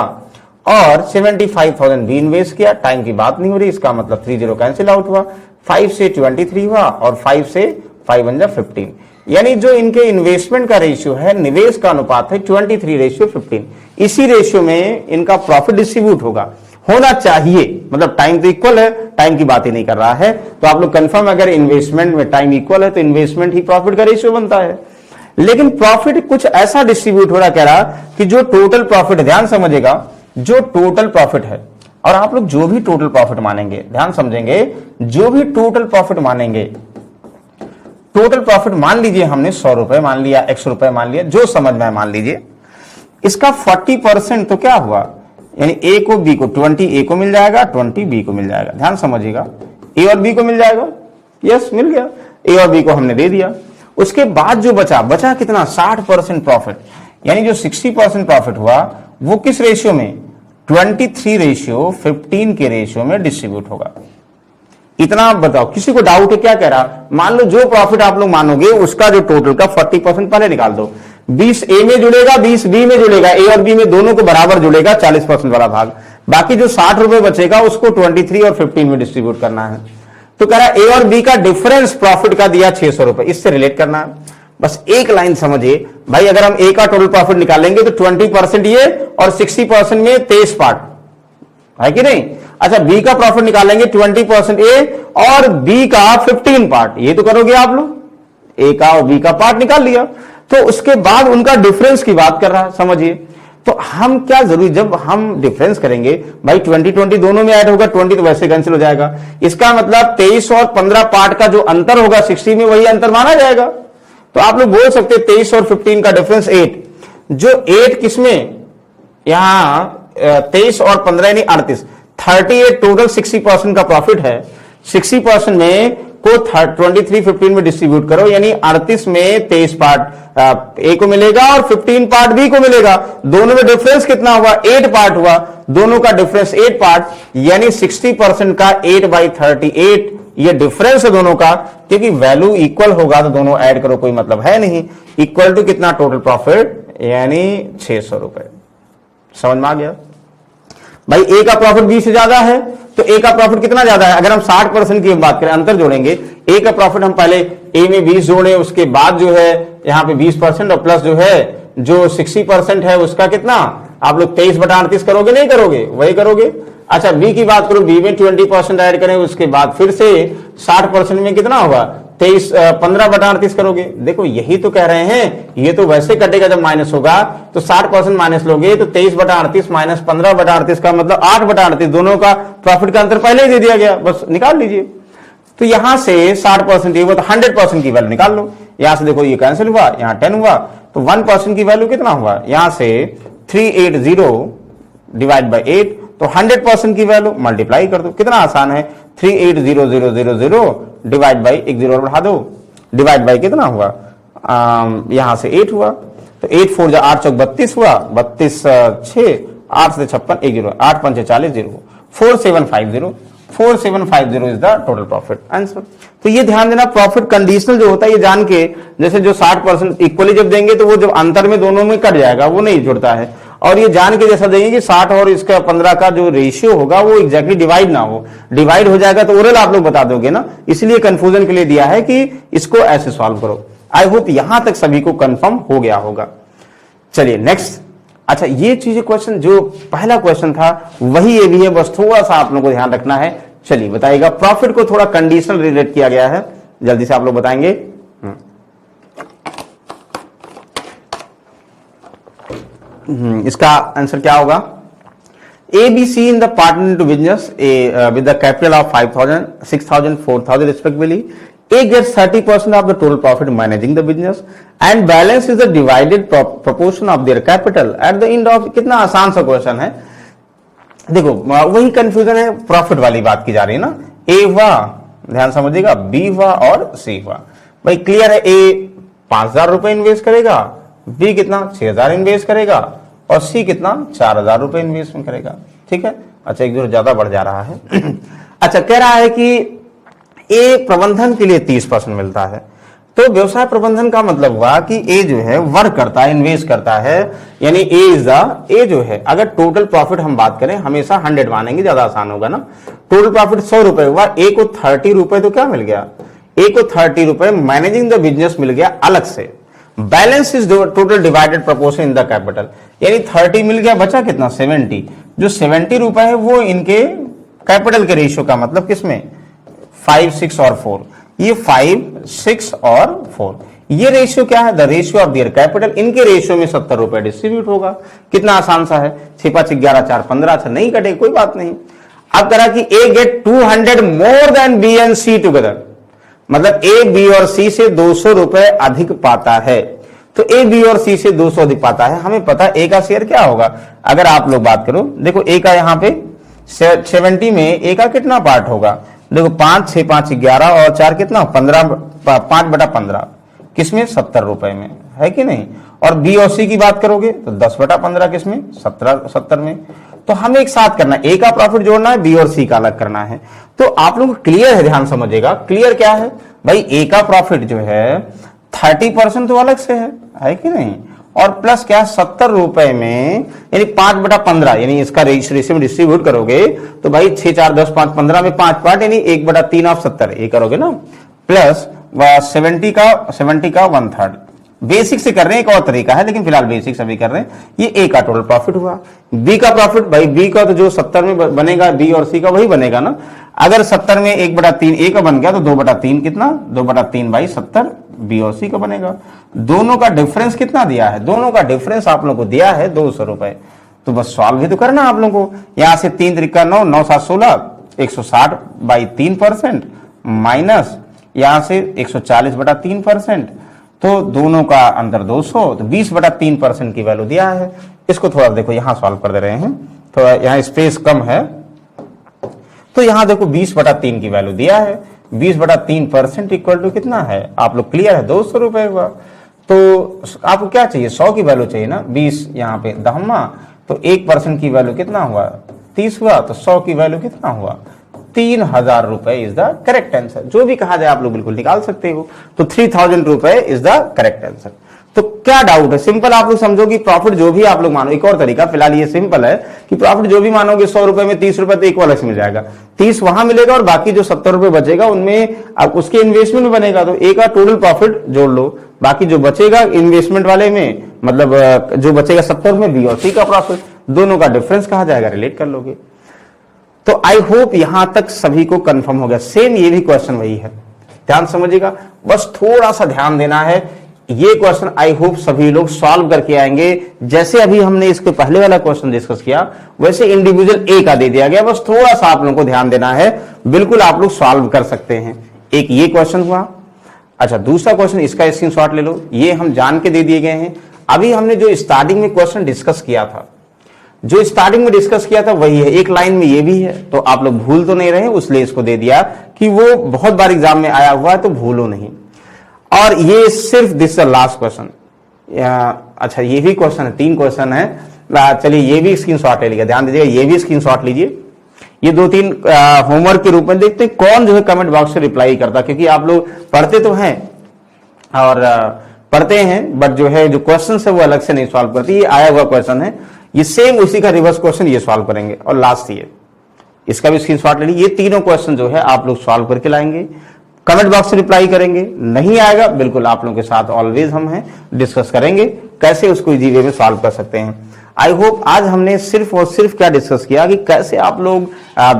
और 75,000 भी इन्वेस्ट किया, टाइम की बात नहीं हो रही, इसका मतलब 30 कैंसिल आउट हुआ, 5 से 23 हुआ और 5 से 5 1 15, यानी जो इनके इन्वेस्टमेंट का रेशियो है, निवेश का अनुपात है 23:15। इसी रेशियो में इनका प्रॉफिट डिस्ट्रीब्यूट होना चाहिए, मतलब टाइम तो इक्वल है, टाइम की बात ही नहीं कर रहा है, तो आप लोग कंफर्म, अगर इन्वेस्टमेंट में टाइम इक्वल है तो इन्वेस्टमेंट ही प्रॉफिट का रेशियो बनता है। लेकिन प्रॉफिट कुछ ऐसा डिस्ट्रीब्यूट हो रहा, कह रहा कि जो टोटल प्रॉफिट, ध्यान समझिएगा, जो टोटल प्रॉफिट है, और आप लोग जो भी टोटल प्रॉफिट मानेंगे, ध्यान समझेंगे, जो भी टोटल प्रॉफिट मानेंगे, टोटल प्रॉफिट मान लीजिए हमने 100 रुपए मान लिया, 100 रुपए मान लिया, जो समझ में मान लीजिए, इसका 40% तो क्या हुआ, यानी ए को बी को 20 ए को मिल जाएगा, 20 बी को मिल जाएगा। ध्यान समझिएगा, ए और बी को मिल जाएगा, यस मिल गया, ए और बी को हमने दे दिया। उसके बाद जो बचा कितना, 60% प्रॉफिट, यानी जो 60% प्रॉफिट हुआ वो किस रेशियो में, 23:15 के रेशियो में डिस्ट्रीब्यूट होगा। इतना आप बताओ, किसी को डाउट है क्या कह रहा, मान लो जो प्रॉफिट आप लोग मानोगे उसका जो टोटल का 40% पहले निकाल दो, 20 ए में जुड़ेगा, 20 बी में जुड़ेगा, ए और बी में दोनों को बराबर जुड़ेगा, 40% वाला भाग, बाकी जो 60 रुपए बचेगा उसको 23 और 15 में डिस्ट्रीब्यूट करना है। तो कह रहा ए और बी का डिफरेंस प्रॉफिट का दिया 600 रुपए, इससे रिलेट करना है। बस एक लाइन समझिए भाई, अगर हम ए का टोटल प्रॉफिट निकालेंगे तो 20% ये और 60% में 23 पार्ट है कि नहीं। अच्छा, बी का प्रॉफिट निकालेंगे 20% ए और बी का 15 पार्ट, ये तो करोगे आप लोग, ए का और बी का पार्ट निकाल लिया, तो उसके बाद उनका डिफरेंस की बात कर रहा है, समझिए। तो हम क्या जरूरी, जब हम डिफरेंस करेंगे भाई 20 दोनों में ऐड होगा, 20 तो वैसे कैंसिल हो जाएगा, इसका मतलब 23 और 15 पार्ट का जो अंतर होगा 60 में, वही अंतर माना जाएगा। तो आप लोग बोल सकते 23 और 15 का डिफरेंस 8, जो 8 किसमें, यहां 23 और 15 यानी 38 टोटल 60% का प्रॉफिट है, 60% में को 23:15 में डिस्ट्रीब्यूट करो, यानी 38 में 23 पार्ट ए को मिलेगा और 15 पार्ट बी को मिलेगा, दोनों में डिफरेंस कितना हुआ, 8 पार्ट हुआ, दोनों का डिफरेंस 8 पार्ट, यानी 60% का 8/38 ये डिफरेंस है दोनों का, क्योंकि वैल्यू इक्वल होगा तो दोनों ऐड करो, कोई मतलब है नहीं, इक्वल टू कितना, टोटल प्रॉफिट यानी 600 रुपए। समझ में आ गया भाई। ए का प्रॉफिट बी से ज्यादा है, तो ए का प्रॉफिट कितना ज्यादा है, अगर हम 60% की बात करें, अंतर जोड़ेंगे, ए का प्रॉफिट हम पहले ए में 20 जोड़े, उसके बाद जो है यहां पे 20% और प्लस जो है जो 60% है उसका कितना, आप लोग 23/38 करोगे, नहीं करोगे, वही करोगे। अच्छा, बी की बात करो, बी में 20% ऐड करें, उसके बाद फिर से 60% में कितना होगा, 15/38 करोगे। देखो यही तो कह रहे हैं, ये तो वैसे कटेगा जब माइनस होगा, तो 60% माइनस लोगे तो 23/38 माइनस 15/38 का मतलब 8/38, दोनों का प्रॉफिट का अंतर पहले ही दे दिया गया, बस निकाल लीजिए। तो यहां से 60% ये तो 100% की वैल्यू निकाल लो, यहां से देखो ये कैंसिल हुआ, यहां 10 हुआ, तो 1% की वैल्यू कितना हुआ, यहां से 380 डिवाइड बाई 8, तो 100% की वैल्यू मल्टीप्लाई कर दो, कितना आसान है, 380,000 डिवाइड बाई, एक जीरो बढ़ा दो, डिवाइड बाई कितना हुआ, यहां से 8 हुआ, तो 8 4 जा 8 चौक 32 हुआ, 32 6 8 से 56 1 0 8 5 40 0 4750 is the total profit answer. तो ये ध्यान देना, प्रॉफिट कंडीशनल जो होता है ये जान के, जैसे जो 60% इक्वली जब देंगे तो वो जब अंतर में दोनों में कट जाएगा, वो नहीं जुड़ता है, और ये जान के जैसा देंगे कि 60 और इसका 15 का जो रेशियो होगा वो एग्जैक्टली डिवाइड ना हो, डिवाइड हो जाएगा तो ओरल आप लोग बता दोगे ना, इसलिए कंफ्यूजन के लिए दिया है कि इसको ऐसे सॉल्व करो। आई होप यहां तक सभी को कंफर्म हो गया होगा। चलिए नेक्स्ट। अच्छा, ये चीज क्वेश्चन जो पहला क्वेश्चन था वही ये भी है, बस थोड़ा सा आप लोगों को ध्यान रखना है। चलिए बताइएगा, प्रॉफिट को थोड़ा कंडीशनल रिलेट किया गया है, जल्दी से आप लोग बताएंगे। इसका आंसर क्या होगा, ABC in the partner into business with the capital of 5,000, 6,000, 4,000 respectively. A gets 30% of the total profit managing the business and balance is the divided proportion of their capital at the end of। कितना आसान सा question है, देखो वही confusion है, profit वाली बात की जा रही है ना। ए हुआ, ध्यान समझिएगा, बी हुआ और सी हुआ। भाई क्लियर है, ए 5,000 रुपए इन्वेस्ट करेगा, बी कितना 6,000 इन्वेस्ट करेगा और सी कितना 4,000 रुपए इन्वेस्टमेंट करेगा। ठीक है, अच्छा एक जो ज्यादा बढ़ जा रहा है। अच्छा, कह रहा है कि ए प्रबंधन के लिए 30% मिलता है, तो व्यवसाय प्रबंधन का मतलब हुआ कि ए जो है वर्क करता है, इन्वेस्ट करता है, यानी ए जो है अगर टोटल प्रॉफिट हम बात करें हमेशा 100 मानेंगे, ज्यादा आसान होगा ना। टोटल प्रॉफिट 100 रुपए हुआ, ए को 30 रुपए तो क्या मिल गया, ए को 30 रुपए मैनेजिंग द बिजनेस मिल गया अलग से। Balance is total divided proportion in the capital, यानी 30 मिल गया, बचा कितना 70। जो 70 रुपए है वो इनके कैपिटल के रेशियो का मतलब किसमें 5, 6 और 4, ये 5, 6 और 4 ये रेशियो क्या है, the ratio of their capital, इनके रेशियो में 70 रुपए डिस्ट्रीब्यूट होगा। कितना आसान सा है, 6 5 11 4 15, अच्छा नहीं कटे कोई बात नहीं। अब करा कि A get 200 more than B and C together, मतलब ए बी और सी से 200 रुपए अधिक पाता है। तो ए बी और सी से 200 अधिक पाता है, हमें पता ए का शेयर क्या होगा। अगर आप लोग बात करो, देखो ए का यहां पे 70 में ए का कितना पार्ट होगा, देखो 5 6 5 11 और 4 कितना 15, 5/15 किसमें 70 रुपए में, है कि नहीं। और बी और सी की बात करोगे तो 10/15 किसमें 70 में। तो हमें एक साथ करना है, ए का प्रॉफिट जोड़ना है, बी और सी का अलग करना है। तो आप लोग क्लियर है, ध्यान समझिएगा। क्लियर क्या है भाई, ए का प्रॉफिट जो है 30% तो अलग से है कि नहीं, और प्लस क्या 70 रुपए में, यानी 5/15, यानी इसका रेशियो में डिस्ट्रीब्यूट करोगे तो भाई 6 4 10 5 15 में 5 पार्ट, यानी 1/3 ऑफ 70 ये करोगे ना, प्लस 70 का 1/3। बेसिक से कर रहे हैं, एक और तरीका है लेकिन फिलहाल बेसिक अभी कर रहे हैं। ये ए का टोटल प्रॉफिट हुआ। बी का प्रॉफिट, भाई बी का तो जो 70 में बनेगा बी और सी का वही बनेगा ना। अगर 70 में 1/3 ए का बन गया तो 2/3 कितना 2/3 भाई 70 बी और सी का बनेगा। दोनों का डिफरेंस कितना दिया है, दोनों का डिफरेंस आप लोगों को दिया है 200 रुपए। तो बस सॉल्व भी तो करना आप लोगों को। यहां से 3 3 9 9 7 16 160/3% माइनस यहां से 140/3%, तो दोनों का अंतर 200, तो 20/3% की वैल्यू दिया है। इसको थोड़ा देखो यहां सॉल्व कर दे रहे हैं, थोड़ा यहां स्पेस कम है, तो यहां देखो 20/3 की वैल्यू दिया है। 20/3% इक्वल टू कितना है, आप लोग क्लियर है 200 रुपए हुआ। तो आपको क्या चाहिए, 100 की वैल्यू चाहिए ना, 20 यहाँ पे दहमा, तो 1% की वैल्यू कितना हुआ 30 हुआ, तो 100 की वैल्यू कितना हुआ 3000 रुपए इज द करेक्ट आंसर। जो भी कहा जाए आप लोग बिल्कुल निकाल सकते हो। तो 3000 रुपए इज द करेक्ट आंसर। तो क्या डाउट है, सिंपल आप लोग समझो कि प्रॉफिट जो भी आप लोग मानो, एक और तरीका फिलहाल ये सिंपल है कि प्रॉफिट जो भी मानोगे 100 रुपए में 30 रुपए तो एक अलग से मिल जाएगा, 30 वहां मिलेगा और बाकी जो 70 रुपए बचेगा उनमें अब उसके इन्वेस्टमेंट बनेगा, तो एक का टोटल प्रॉफिट जोड़ लो, बाकी जो बचेगा इन्वेस्टमेंट वाले में, मतलब जो बचेगा 70 में बी और सी का प्रॉफिट, दोनों का डिफरेंस कहा जाएगा, रिलेट कर लोगे। तो आई होप यहां तक सभी को कंफर्म हो गया। सेम ये भी क्वेश्चन वही है, ध्यान समझिएगा, बस थोड़ा सा ध्यान देना है। ये क्वेश्चन आई होप सभी लोग सॉल्व करके आएंगे। जैसे अभी हमने इसके पहले वाला क्वेश्चन डिस्कस किया वैसे इंडिविजुअल ए का दे दिया गया, बस थोड़ा सा आप लोगों को ध्यान देना है, बिल्कुल आप लोग सॉल्व कर सकते हैं। एक ये क्वेश्चन हुआ। अच्छा, दूसरा क्वेश्चन इसका स्क्रीनशॉट ले लो, ये हम जान के दे दिए गए हैं। अभी हमने जो स्टार्टिंग में क्वेश्चन डिस्कस किया था, जो स्टार्टिंग में डिस्कस किया था वही है, एक लाइन में ये भी है, तो आप लोग भूल तो नहीं रहे, इसलिए इसको दे दिया कि वो बहुत बार एग्जाम में आया हुआ है तो भूलो नहीं। और ये सिर्फ दिस लास्ट क्वेश्चन। अच्छा, ये भी क्वेश्चन है, 3 क्वेश्चन है। चलिए ये भी स्क्रीनशॉट ले लीजिए, ध्यान दीजिएगा, ये भी स्क्रीनशॉट लीजिए। ये 2-3 होमवर्क के रूप में देखते हैं कौन जो है कमेंट बॉक्स से रिप्लाई करता, क्योंकि आप लोग पढ़ते तो हैं और पढ़ते हैं, बट जो है जो क्वेश्चन है वो अलग से नहीं सॉल्व करती। ये आया हुआ क्वेश्चन है, ये सेम उसी का रिवर्स क्वेश्चन ये सॉल्व करेंगे। और लास्ट ये इसका भी स्क्रीनशॉट ले लीजिए। ये तीनों क्वेश्चन जो है आप लोग सॉल्व करके लाएंगे, कमेंट बॉक्स से रिप्लाई करेंगे। नहीं आएगा बिल्कुल आप लोगों के साथ ऑलवेज हम हैं, डिस्कस करेंगे कैसे उसको इजी वे में सॉल्व कर सकते हैं। आई होप आज हमने सिर्फ और सिर्फ क्या डिस्कस किया कि कैसे आप लोग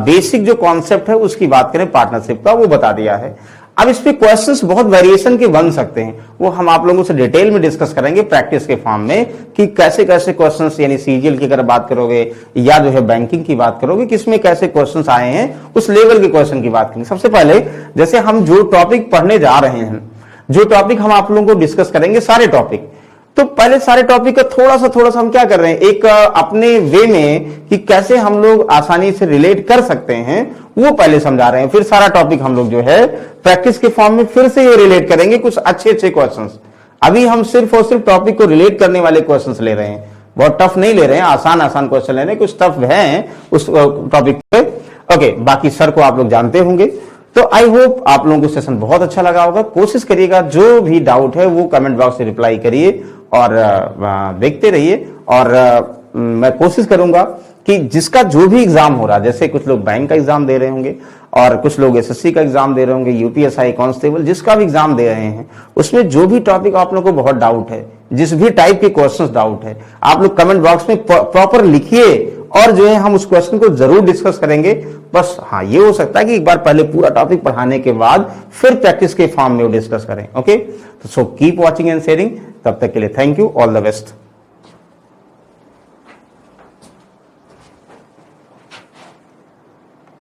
बेसिक जो कॉन्सेप्ट है उसकी बात करें पार्टनरशिप का, वो बता दिया है। अब इस पे क्वेश्चंस बहुत वेरिएशन के बन सकते हैं, वो हम आप लोगों से डिटेल में डिस्कस करेंगे प्रैक्टिस के फॉर्म में कि कैसे कैसे क्वेश्चंस, यानी सीजीएल की अगर बात करोगे या जो है बैंकिंग की बात करोगे, किसमें कैसे क्वेश्चंस आए हैं, उस लेवल के क्वेश्चन की बात करेंगे। सबसे पहले जैसे हम जो टॉपिक पढ़ने जा रहे हैं, जो टॉपिक हम आप लोगों को डिस्कस करेंगे, सारे टॉपिक, तो पहले सारे टॉपिक का थोड़ा सा हम क्या कर रहे हैं, एक अपने वे में कि कैसे हम लोग आसानी से रिलेट कर सकते हैं वो पहले समझा रहे हैं। फिर सारा टॉपिक हम लोग जो है प्रैक्टिस के फॉर्म में फिर से ये रिलेट करेंगे कुछ अच्छे क्वेश्चंस। अभी हम सिर्फ और सिर्फ टॉपिक को रिलेट करने वाले क्वेश्चंस ले रहे हैं, बहुत टफ नहीं ले रहे हैं, आसान क्वेश्चन ले रहे हैं, कुछ टफ हैं उस टॉपिक पे। ओके, बाकी सर को आप लोग जानते होंगे, तो आई होप आप लोगों को सेशन बहुत अच्छा लगा होगा। कोशिश करिएगा जो भी डाउट है वो कमेंट बॉक्स में रिप्लाई करिए और देखते रहिए। और मैं कोशिश करूंगा कि जिसका जो भी एग्जाम हो रहा है, जैसे कुछ लोग बैंक का एग्जाम दे रहे होंगे और कुछ लोग एसएससी का एग्जाम दे रहे होंगे, यूपीएसआई कांस्टेबल, जिसका भी एग्जाम दे रहे हैं, उसमें जो भी टॉपिक आप लोगों को बहुत डाउट है, जिस भी टाइप के क्वेश्चंस डाउट है, आप लोग कमेंट बॉक्स में प्रॉपर लिखिए और जो है हम उस क्वेश्चन को जरूर डिस्कस करेंगे। बस हाँ, ये हो सकता है कि एक बार पहले पूरा टॉपिक पढ़ाने के बाद फिर प्रैक्टिस के फॉर्म में वो डिस्कस करें। ओके, तो so keep watching and sharing. तब तक के लिए thank you, all the best.